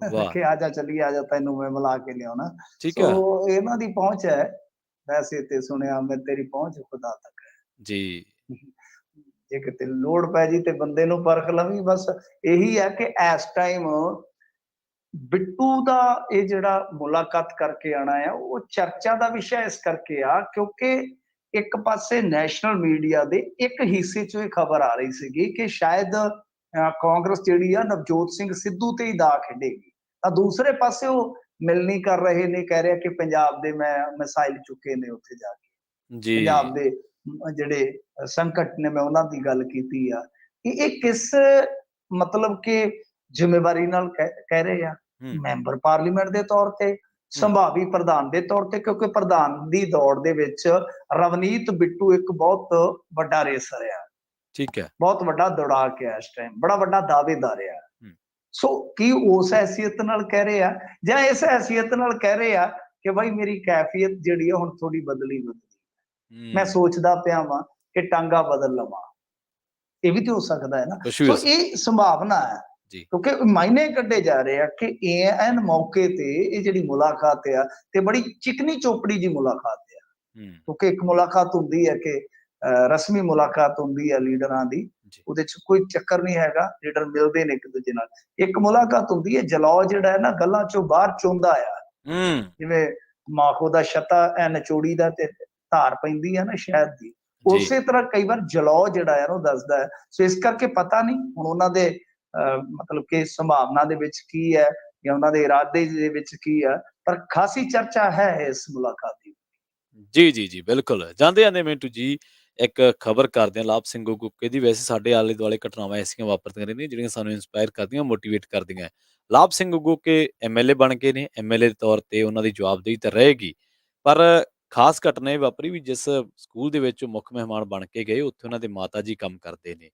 ਆ ਵਾਹ! ਕਿ ਆ ਜਾ ਚੱਲੀਏ, ਆ ਜਾ ਤੈਨੂੰ ਮੈਂ ਮਿਲਾ ਕੇ ਲਿਆਉਣਾ। ਠੀਕ ਸੋ ਹੈ। ਇਹਨਾਂ ਦੀ ਪਹੁੰਚ ਹੈ, ਵੈਸੇ ਤੇ ਸੁਣਿਆ ਮੈਂ ਤੇਰੀ ਪਹੁੰਚ ਖੁਦਾ ਤੱਕ ਜੀ, ਹੈ। ਜੇ ਕਿਤੇ ਲੋੜ ਪੈ ਜੀ ਤੇ ਬੰਦੇ ਨੂੰ ਪਰਖ ਲਵੀਂ, ਬਸ ਇਹੀ ਹੈ ਕਿ ਇਸ ਟਾਈਮ ਬਿੱਟੂ ਦਾ ਇਹ ਜਿਹੜਾ ਮੁਲਾਕਾਤ ਕਰਕੇ ਆਣਾ ਆ, ਉਹ ਚਰਚਾ ਦਾ ਵਿਸ਼ਾ ਇਸ ਕਰਕੇ ਆ ਕਿਉਂਕਿ ਇੱਕ ਪਾਸੇ ਨੈਸ਼ਨਲ ਮੀਡੀਆ ਦੇ ਇੱਕ ਹਿੱਸੇ 'ਚੋਂ ਇਹ ਖਬਰ ਆ ਰਹੀ ਸੀਗੀ ਕਿ ਸ਼ਾਇਦ ਕਾਂਗਰਸ ਜਿਹੜੀ ਆ ਨਵਜੋਤ ਸਿੰਘ ਸਿੱਧੂ ਤੇ ਹੀ ਦਾ ਖੇਡੇਗੀ। ਤਾਂ ਦੂਸਰੇ ਪਾਸੇ ਉਹ ਮਿਲਣੀ ਕਰ ਰਹੇ ਨੇ, ਕਹਿ ਰਿਹਾ ਕਿ ਪੰਜਾਬ ਦੇ ਮੈਂ ਮਿਸਾਈਲ ਚੁੱਕੇ ਨੇ ਉੱਥੇ ਜਾ ਕੇ। ਜੀ। ਪੰਜਾਬ ਦੇ ਜਿਹੜੇ ਸੰਕਟ ਨੇ, ਮੈਂ ਉਹਨਾਂ ਦੀ ਗੱਲ ਕੀਤੀ ਆ ਕਿ ਇਹ ਕਿਸ ਮਤਲਬ ਕਿ ਜ਼ਿੰਮੇਵਾਰੀ ਨਾਲ ਕਹਿ ਰਹੇ ਆ, ਹੂੰ, ਮੈਂਬਰ ਪਾਰਲੀਮੈਂਟ ਦੇ ਤੌਰ ਤੇ, ਹੂੰ, ਸੰਭਾਵੀ ਪ੍ਰਧਾਨ ਦੇ ਤੌਰ ਤੇ, ਕਿਉਂਕਿ ਪ੍ਰਧਾਨ ਦੀ ਦੌੜ ਦੇ ਵਿੱਚ ਰਵਨੀਤ ਬਿੱਟੂ ਇੱਕ ਬਹੁਤ ਵੱਡਾ ਰੇਸਰ ਆ, ਠੀਕ ਹੈ। ਬਹੁਤ ਵੱਡਾ ਦੌੜਾਕ ਆ, ਇਸ ਟਾਈਮ ਬੜਾ ਵੱਡਾ ਦਾਅਵੇਦਾਰ ਆ। ਹੂੰ, ਸੋ ਕੀ ਉਸ ਹੈਸੀਅਤ ਨਾਲ ਕਹਿ ਰਹੇ ਆ, ਜਾਂ ਇਸ ਹੈਸੀਅਤ ਨਾਲ ਕਹਿ ਰਹੇ ਆ ਕਿ ਬਾਈ ਮੇਰੀ ਕੈਫੀਅਤ ਜਿਹੜੀ ਆ ਹੁਣ ਥੋੜੀ ਬਦਲੀ, ਮੈਂ ਹੂੰ, ਸੋਚਦਾ ਪਿਆ ਵਾਂ ਕਿ ਟਾਂਗਾ ਬਦਲ ਲਵਾਂ। ਇਹ ਵੀ ਤੇ ਹੋ ਸਕਦਾ ਹੈ ਨਾ। ਕੁਛ ਵੀ ਹੋ ਸੋ ਸਕਦਾ। ਇਹ ਸੰਭਾਵਨਾ ਹੈ, ਜੀ, ਕਿਉਂਕਿ ਮਾਇਨੇ ਕੱਢੇ ਜਾ ਰਹੇ ਆ ਕਿ ਐਨ ਮੌਕੇ ਤੇ ਇਹ ਜਿਹੜੀ ਮੁਲਾਕਾਤ ਆ ਤੇ ਬੜੀ ਚਿਕਨੀ ਚੋਪੜੀ ਜੀ ਮੁਲਾਕਾਤ ਆ। ਹੂੰ, ਕਿਉਂਕਿ ਇੱਕ ਮੁਲਾਕਾਤ ਹੁੰਦੀ ਹੈ ਕਿ ਰਸਮੀ ਮੁਲਾਕਾਤ ਹੁੰਦੀ ਹੈ ਲੀਡਰਾਂ ਦੀ, ਜੀ, ਉਹਦੇ 'ਚ ਕੋਈ ਚੱਕਰ ਨਹੀਂ ਹੈਗਾ, ਲੀਡਰ ਮਿਲਦੇ ਨੇ ਇੱਕ ਦੂਜੇ ਨਾਲ। ਇੱਕ ਮੁਲਾਕਾਤ ਹੁੰਦੀ ਹੈ ਜਲੌ ਜਿਹੜਾ ਹੈ ਨਾ ਗੱਲਾਂ 'ਚੋਂ ਬਾਹਰ ਚੋਂਦਾ ਆ, ਹੂੰ, ਜਿਵੇਂ ਮਾਖੋ ਦਾ ਛੱਤਾ ਐ ਨਚੋੜੀ ਦਾ ਤੇ ਧਾਰ ਪੈਂਦੀ ਆ ਨਾ ਸ਼ਹਿਦ ਦੀ, ਜੀ, ਉਸੇ ਤਰ੍ਹਾਂ ਕਈ ਵਾਰ ਜਲੌ ਜਿਹੜਾ ਹੈ ਉਹ ਦੱਸਦਾ ਹੈ। ਸੋ ਇਸ ਕਰਕੇ ਪਤਾ ਨਹੀਂ ਹੁਣ ਉਹਨਾਂ ਦੇ ਮਤਲਬ ਕਿ ਸੰਭਾਵਨਾ ਦੇ ਵਿੱਚ ਕੀ ਹੈ ਜਾਂ ਉਹਨਾਂ ਦੇ ਇਰਾਦੇ ਦੇ ਵਿੱਚ ਕੀ ਹੈ, ਪਰ ਖਾਸੀ ਚਰਚਾ ਹੈ ਇਸ ਮੁਲਾਕਾਤ ਦੀ। ਜੀ, ਜੀ, ਜੀ, ਬਿਲਕੁਲ। ਜਾਂਦੇ-ਜਾਂਦੇ ਮਿੰਟੂ ਜੀ, ਇੱਕ ਖਬਰ ਕਰਦੇ ਹਾਂ ਲਾਭ ਸਿੰਘ ਗੁੱਗੇ ਦੀ। ਵੈਸੇ ਸਾਡੇ ਆਲੇ-ਦੁਆਲੇ ਘਟਨਾਵਾਂ ਐਸੀਆਂ ਵਾਪਰਦੀਆਂ ਰਹਿੰਦੀਆਂ ਜਿਹੜੀਆਂ ਸਾਨੂੰ ਇੰਸਪਾਇਰ ਕਰਦੀਆਂ, ਮੋਟੀਵੇਟ ਕਰਦੀਆਂ। ਲਾਭ ਸਿੰਘ ਗੁੱਗੇ ਐਮਐਲਏ ਬਣ ਗਏ ਨੇ, ਐਮਐਲਏ ਦੇ ਤੌਰ ਤੇ ਉਹਨਾਂ ਦੀ ਜਵਾਬਦੇਹੀ ਤਾਂ ਰਹੇਗੀ, ਪਰ ਖਾਸ ਘਟਨਾ ਇਹ ਵਾਪਰੀ ਵੀ ਜਿਸ ਸਕੂਲ ਦੇ ਵਿੱਚ ਉਹ ਮੁੱਖ ਮਹਿਮਾਨ ਬਣ ਕੇ ਗਏ, ਉੱਥੇ ਉਹਨਾਂ ਦੇ ਮਾਤਾ ਜੀ ਕੰਮ ਕਰਦੇ ਨੇ।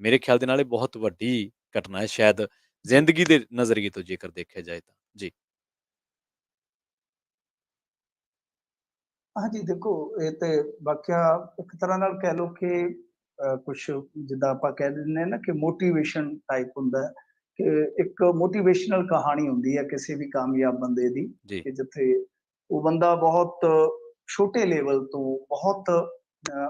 ਮੇਰੇ ਖਿਆਲ ਦੇ ਨਾਲ ਇਹ ਬਹੁਤ ਵੱਡੀ ਘਟਨਾ ਹੈ, ਸ਼ਾਇਦ ਜੀ ਜ਼ਿੰਦਗੀ ਦੇ ਨਜ਼ਰੀਏ ਤੋਂ ਜੇਕਰ ਦੇਖਿਆ ਜਾਏ ਤਾਂ। ਜੀ। ਹਾਂਜੀ, ਦੇਖੋ ਇਹ ਤੇ ਵਾਕਿਆ ਇੱਕ ਤਰ੍ਹਾਂ ਨਾਲ ਕਹਿ ਲਓ ਕਿ ਕੁਛ ਜਿੱਦਾਂ ਆਪਾਂ ਕਹਿ ਦਿੰਦੇ ਹਾਂ ਨਾ ਕਿ ਮੋਟੀਵੇਸ਼ਨ ਟਾਈਪ ਹੁੰਦਾ ਹੈ, ਕਿ ਇੱਕ ਮੋਟੀਵੇਸ਼ਨਲ ਕਹਾਣੀ ਹੁੰਦੀ ਹੈ ਕਿਸੇ ਵੀ ਕਾਮਯਾਬ ਬੰਦੇ ਦੀ, ਜੀ, ਕਿ ਜਿੱਥੇ ਉਹ ਬੰਦਾ ਬਹੁਤ ਛੋਟੇ ਲੈਵਲ ਤੋਂ ਬਹੁਤ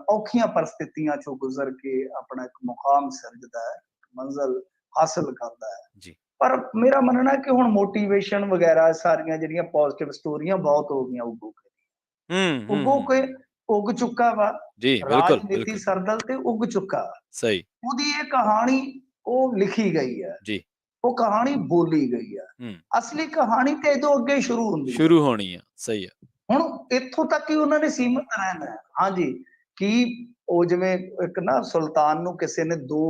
ਔਖੀਆਂ ਪਰਿਸਥਿਤੀਆਂ ਚੋਂ ਗੁਜ਼ਰ ਕੇ ਆਪਣਾ ਇੱਕ ਮੁਕਾਮ ਸਿਰਜਦਾ ਹੈ, ਮੰਜ਼ਿਲ ਹਾਸਿਲ ਕਰਦਾ ਹੈ। ਜੀ। ਪਰ ਮੇਰਾ ਮੰਨਣਾ ਹੈ ਕਿ ਹੁਣ ਮੋਟੀਵੇਸ਼ਨ ਵਗੈਰਾ ਸਾਰੀਆਂ ਜਿਹੜੀਆਂ ਪੋਜ਼ਿਟਿਵ ਸਟੋਰੀਆਂ ਬਹੁਤ ਹੋ ਗਈਆਂ ਉੱਗੋ ਕੇ। ਹੂੰ, ਹੂੰ, ਉੱਗੋ ਹੂੰ, ਕੇ ਹੂੰ। ਉੱਗ ਚੁੱਕਾ ਵਾ, ਜੀ, ਬਿਲकुल, ਰਾਜਨੀਤੀ बिल्कुल। ਸਰਦਲ ਤੇ ਉੱਗ ਚੁੱਕਾ। सही। ਉਹਦੀ ਇਹ ਕਹਾਣੀ ਉਹ ਲਿਖੀ ਗਈ ਹੈ, जी। ਉਹ ਕਹਾਣੀ ਬੋਲੀ ਗਈ ਹੈ। हुँ। ਅਸਲੀ ਕਹਾਣੀ ਤੇ ਇਹਦੋਂ ਅੱਗੇ ਸ਼ੁਰੂ ਹੁੰਦੀ ਹੈ। शुरू होनी है, सही है। ਹੁਣ ਇੱਥੋਂ ਤੱਕ ਹੀ ਉਹਨਾਂ ਨੇ ਸੀਮਤ ਰਹਿਣਾ ਹੈ। ਹਾਂਜੀ, ਕਿ ਉਹ ਜਿਵੇਂ ਇੱਕ ਨਾ ਸੁਲਤਾਨ ਨੂੰ ਕਿਸੇ ਨੇ 2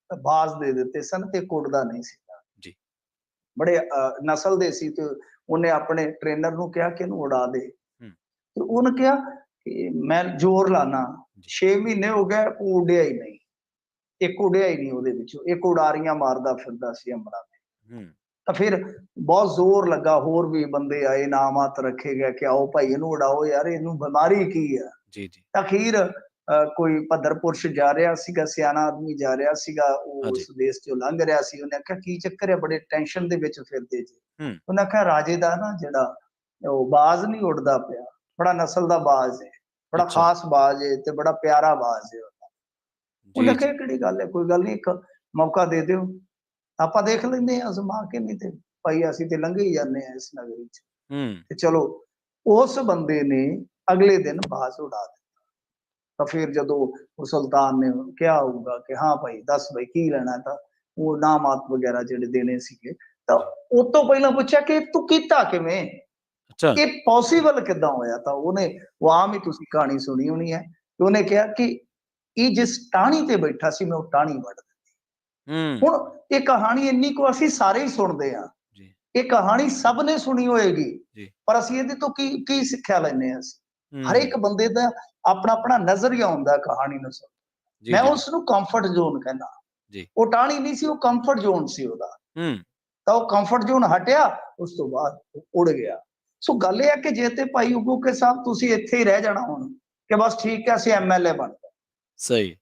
ਬਾਜ਼ ਦੇ ਦਿੱਤੇ ਸਨ ਤੇ ਕੁੱਟਦਾ ਨਹੀਂ ਸੀਗਾ। जी। ਬੜੇ ਨਸਲ ਦੇ ਸੀ ਤੇ ਉਹਨੇ ਆਪਣੇ ਟ੍ਰੇਨਰ ਨੂੰ ਕਿਹਾ ਕਿ ਇਹਨੂੰ ਉਡਾ ਦੇ। हुँ। ਤੇ ਉਹਨੇ ਕਿਹਾ ਕਿ ਮੈਂ ਜ਼ੋਰ ਲਾਨਾ, जी। 6 ਮਹੀਨੇ ਹੋ ਗਏ ਉਹ ਉੱਡਿਆ ਹੀ ਨਹੀਂ। ਇੱਕ ਉੱਡਿਆ ਹੀ ਨਹੀਂ ਉਹਦੇ ਵਿੱਚੋਂ, ਇੱਕ ਉਡਾਰੀਆਂ ਮਾਰਦਾ ਫਿਰਦਾ ਸੀ ਅੰਬਰਾਂ ਤੇ। हुँ। ਤਾਂ ਫਿਰ ਬਹੁਤ ਜ਼ੋਰ ਲੱਗਾ, ਹੋਰ ਵੀ ਬੰਦੇ ਆਏ, ਇਨਾਮਾਤ ਰੱਖੇ ਗਏ ਕਿ ਆਓ ਭਾਈ ਇਹਨੂੰ ਉਡਾਓ ਯਾਰ, ਇਹਨੂੰ ਬਿਮਾਰੀ ਕੀ ਆ? जी, जी। ਅਖੀਰ ਕੋਈ ਭੱਦਰ ਪੁਰਸ਼ ਜਾ ਰਿਹਾ ਸੀਗਾ, ਸਿਆਣਾ ਆਦਮੀ ਜਾ ਰਿਹਾ ਸੀਗਾ, ਉਹ हाँ ਉਸ जी। ਦੇਸ਼ ਚੋਂ ਲੰਘ ਰਿਹਾ ਸੀ। ਉਹਨੇ ਆਖਿਆ ਕੀ ਚੱਕਰ ਹੈ, ਬੜੇ ਟੈਨਸ਼ਨ ਦੇ ਵਿੱਚ ਫਿਰਦੇ ਜੀ। हुँ। ਉਹਨੇ ਆਖਿਆ ਰਾਜੇ ਦਾ ਨਾ ਜਿਹੜਾ ਉਹ ਬਾਜ਼ ਨਹੀਂ ਉੱਡਦਾ ਪਿਆ, ਬੜਾ ਨਸਲ ਦਾ ਬਾਜ਼ ਹੈ, ਬੜਾ अच्छा। ਖਾਸ ਬਾਜ਼ ਹੈ ਤੇ ਬੜਾ ਪਿਆਰਾ ਬਾਜ਼ ਹੈ। ਉਹਨੇ जी, ਆਖਿਆ जी। ਕਿਹੜੀ ਗੱਲ ਹੈ, ਕੋਈ ਗੱਲ ਨਹੀਂ, ਇੱਕ ਮੌਕਾ ਦੇ ਦਿਓ, ਆਪਾਂ ਦੇਖ ਲੈਂਦੇ ਹਾਂ ਅਜ਼ਮਾ ਕੇ, ਨਹੀਂ ਤੇ ਭਾਈ ਅਸੀਂ ਤੇ ਲੰਘੇ ਹੀ ਜਾਂਦੇ ਹਾਂ ਇਸ ਨਗਰੀ ਚ। हुँ। ਤੇ ਚਲੋ ਉਸ ਬੰਦੇ ਨੇ ਅਗਲੇ ਦਿਨ ਬਾਜ਼ ਉਡਾ ਦਿੱਤਾ। ਤਾਂ ਫਿਰ ਜਦੋਂ ਉਹ ਸੁਲਤਾਨ ਨੇ ਕਿਹਾ ਹੋਊਗਾ ਕਿ ਹਾਂ ਭਾਈ ਦੱਸ ਭਾਈ ਕੀ ਲੈਣਾ, ਤਾਂ ਉਹ ਨਾਮਾਤ ਵਗੈਰਾ ਜਿਹੜੇ ਦੇਣੇ ਸੀਗੇ, ਤਾਂ जी। ਉਹ ਤੋਂ ਪਹਿਲਾਂ ਪੁੱਛਿਆ ਕਿ ਤੂੰ ਕੀਤਾ ਕਿਵੇਂ, अच्छा। ਇਹ ਪੋਸੀਬਲ ਕਿੱਦਾਂ ਹੋਇਆ? ਤਾਂ ਉਹਨੇ, ਉਹ ਆਮ ਹੀ ਤੁਸੀਂ ਕਹਾਣੀ ਸੁਣੀ ਹੋਣੀ ਹੈ, ਤੇ ਉਹਨੇ ਕਿਹਾ ਕਿ ਇਹ ਜਿਸ ਟਾਹਣੀ ਤੇ ਬੈਠਾ ਸੀ ਮੈਂ ਉਹ ਟਾਹਣੀ ਵੱਢ ਦਿੱਤੀ। हुँ। ਹੁਣ ਇਹ ਕਹਾਣੀ ਇੰਨੀ ਕੁ ਅਸੀਂ ਸਾਰੇ ਹੀ ਸੁਣਦੇ ਹਾਂ, जी। ਇਹ ਕਹਾਣੀ ਸਭ ਨੇ ਸੁਣੀ ਹੋਏਗੀ, ਜੀ। ਪਰ ਅਸੀਂ ਇਹਦੇ ਤੋਂ ਕੀ ਕੀ ਸਿੱਖਿਆ ਲੈਂਦੇ ਹਾਂ ਅਸੀਂ? ਹਰ ਹੂੰ। ਇੱਕ ਬੰਦੇ ਦਾ ਆਪਣਾ ਆਪਣਾ ਨਜ਼ਰੀਆ ਹੁੰਦਾ ਹੈ ਕਹਾਣੀ ਨੂੰ ਸੁਣ। ਜੀ, ਮੈਂ ਜੀ, ਉਸ ਨੂੰ ਕੰਫਰਟ ਜ਼ੋਨ ਕਹਿੰਦਾ। ਜੀ। ਉਹ ਟਾਹਣੀ ਨਹੀਂ ਸੀ, ਉਹ ਕੰਫਰਟ ਜ਼ੋਨ ਸੀ ਉਹਦਾ। ਹੂੰ। ਤਾਂ ਉਹ ਕੰਫਰਟ ਜ਼ੋਨ ਹਟਿਆ, ਉਸ ਤੋਂ ਬਾਅਦ ਉਹ ਉੜ ਗਿਆ। ਸੋ ਗੱਲ ਇਹ ਹੈ ਕਿ ਜੇ ਤੇ ਭਾਈ ਉਗੂਕੇ ਸਾਹਿਬ ਤੁਸੀਂ ਇੱਥੇ ਹੀ ਰਹਿ ਜਾਣਾ ਹੁਣ, ਕਿ ਬਸ ਠੀਕ ਹੈ ਅਸੀਂ ਐਮਐਲਏ ਬਣ ਗਏ, ਸਹੀ।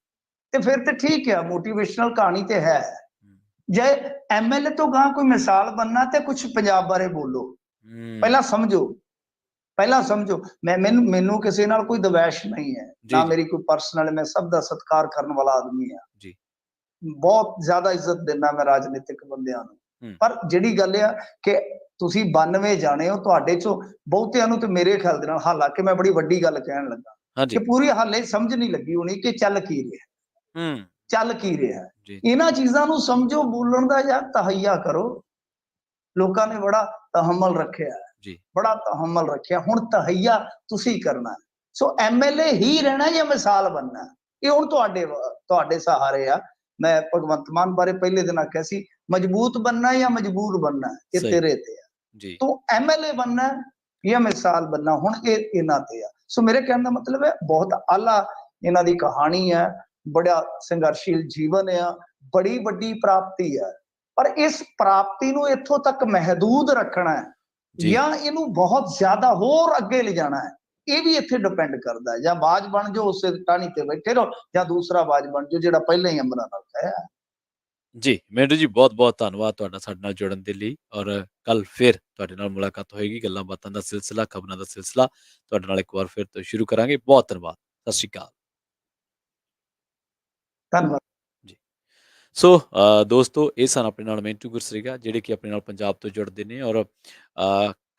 ਤੇ ਫਿਰ ਤੇ ਠੀਕ ਹੈ, ਮੋਟੀਵੇਸ਼ਨਲ ਕਹਾਣੀ ਤੇ ਹੈ। ਹੂੰ। ਜੇ ਐਮਐਲਏ ਤੋਂ ਗਾਂ ਕੋਈ ਮਿਸਾਲ ਬਣਨਾ ਤੇ ਕੁਝ ਪੰਜਾਬ ਬਾਰੇ ਬੋਲੋ, ਪਹਿਲਾਂ ਸਮਝੋ, ਪਹਿਲਾਂ ਸਮਝੋ। ਮੈਨੂੰ ਕਿਸੇ ਨਾਲ ਕੋਈ ਦਵੈਸ਼ ਨਹੀਂ ਹੈ, ਜੀ, ਨਾ ਜੀ, ਮੇਰੀ ਕੋਈ ਪਰਸਨਲ, ਮੈਂ ਸਭ ਦਾ ਸਤਿਕਾਰ ਕਰਨ ਵਾਲਾ ਆਦਮੀ ਹਾਂ। ਜੀ। ਬਹੁਤ ਜ਼ਿਆਦਾ ਇੱਜ਼ਤ ਦਿੰਦਾ ਮੈਂ ਰਾਜਨੀਤਿਕ ਬੰਦਿਆਂ ਨੂੰ। ਹੂੰ। ਪਰ ਜਿਹੜੀ ਗੱਲ ਆ ਕਿ ਤੁਸੀਂ 92 ਜਾਣੇ ਹੋ, ਤੁਹਾਡੇ ਚੋਂ ਬਹੁਤਿਆਂ ਨੂੰ ਤੇ ਮੇਰੇ ਖਿਆਲ ਦੇ ਨਾਲ, ਹਾਲਾਂਕਿ ਮੈਂ ਬੜੀ ਵੱਡੀ ਗੱਲ ਕਹਿਣ ਲੱਗਾ, ਹਾਂਜੀ। ਕਿ ਪੂਰੀ ਹਾਲੇ ਸਮਝ ਨਹੀਂ ਲੱਗੀ ਹੋਣੀ ਕਿ ਚੱਲ ਕੀ ਰਿਹਾ, ਹੂੰ। ਚੱਲ ਕੀ ਰਿਹਾ। ਜੀ, ਜੀ, ਇਹਨਾਂ ਚੀਜ਼ਾਂ ਨੂੰ ਸਮਝੋ, ਬੋਲਣ ਦਾ ਯਾਰ ਤਹੱਈਆ ਕਰੋ। ਲੋਕਾਂ ਨੇ ਬੜਾ ਤਹੱਮਲ ਰੱਖਿਆ ਹੈ, ਜੀ। ਬੜਾ ਤਹੱਮਲ ਰੱਖਿਆ, ਹੁਣ ਤਹੱਈਆ ਤੁਸੀਂ ਕਰਨਾ ਹੈ। ਸੋ ਐਮਐਲਏ ਹੀ ਰਹਿਣਾ ਜਾਂ ਮਿਸਾਲ ਬਣਨਾ ਹੈ, ਇਹ ਹੁਣ ਤੁਹਾਡੇ ਸਹਾਰੇ ਆ। ਮੈਂ ਭਗਵੰਤ ਮਾਨ ਬਾਰੇ ਪਹਿਲੇ ਦਿਨ ਆਖਿਆ ਸੀ, ਮਜ਼ਬੂਤ ਬਣਨਾ ਜਾਂ ਮਜਬੂਰ ਬਣਨਾ, ਇਹ ਸਹੀ। ਤੇਰੇ ਤੇ ਆ। ਜੀ। ਤੂੰ ਐਮਐਲਏ ਬਣਨਾ ਜਾਂ ਮਿਸਾਲ ਬਣਨਾ, ਹੁਣ ਇਹ ਇਹਨਾਂ ਤੇ ਆ। ਸੋ ਮੇਰੇ ਕਹਿਣ ਦਾ ਮਤਲਬ ਹੈ, ਬਹੁਤ ਆਲਾ ਇਹਨਾਂ ਦੀ ਕਹਾਣੀ ਹੈ, ਬੜਾ ਸੰਘਰਸ਼ੀਲ ਜੀਵਨ ਆ, ਬੜੀ ਵੱਡੀ ਪ੍ਰਾਪਤੀ ਹੈ। ਪਰ ਇਸ ਪ੍ਰਾਪਤੀ ਨੂੰ ਇੱਥੋਂ ਤੱਕ ਮਹਿਦੂਦ ਰੱਖਣਾ ਹੈ ਜੀ। ਜਾਂ ਇਹਨੂੰ ਬਹੁਤ ਜ਼ਿਆਦਾ ਹੋਰ ਅੱਗੇ ਲਿਜਾਣਾ ਹੈ, ਇਹ ਵੀ ਇੱਥੇ ਡਿਪੈਂਡ ਕਰਦਾ ਹੈ। ਜਾਂ ਬਾਜ ਬਣ ਜਾਓ, ਉਸੇ ਟਾਹਣੀ ਤੇ ਬੈਠੇ ਰਹੋ, ਜਾਂ ਦੂਸਰਾ ਬਾਜ ਬਣ ਜਾਓ ਜਿਹੜਾ ਪਹਿਲਾਂ ਹੀ ਅੰਬਰਾਂ ਨਾਲ ਹੈ। ਜੀ, ਮਿੰਟੂ ਜੀ ਬਹੁਤ-ਬਹੁਤ ਧੰਨਵਾਦ ਤੁਹਾਡਾ ਸਾਡੇ ਨਾਲ ਜੁੜਨ ਦੇ ਲਈ ਔਰ ਕੱਲ ਫਿਰ ਤੁਹਾਡੇ ਨਾਲ ਮੁਲਾਕਾਤ ਹੋਏਗੀ। ਗੱਲਾਂ ਬਾਤਾਂ ਦਾ ਸਿਲਸਿਲਾ, ਖਬਰਾਂ ਦਾ ਸਿਲਸਿਲਾ ਤੁਹਾਡੇ ਨਾਲ ਇੱਕ ਵਾਰ ਫਿਰ ਤੋਂ ਸ਼ੁਰੂ ਕਰਾਂਗੇ। ਬਹੁਤ ਧੰਨਵਾਦ। ਸਤਿ ਸ਼੍ਰੀ ਅਕਾਲ। ਧੰਨਵਾਦ। ਜੀ। ਸੋ ਦੋਸਤੋ ਇਹ ਸਨ ਆਪਣੇ ਨਾਲ ਮਿੰਟੂ ਗੁਰਸਰੀਗਾ ਜਿਹੜੇ ਕਿ ਆਪਣੇ ਨਾਲ ਪੰਜਾਬ ਤੋਂ ਜੁੜਦੇ ਨੇ ਔਰ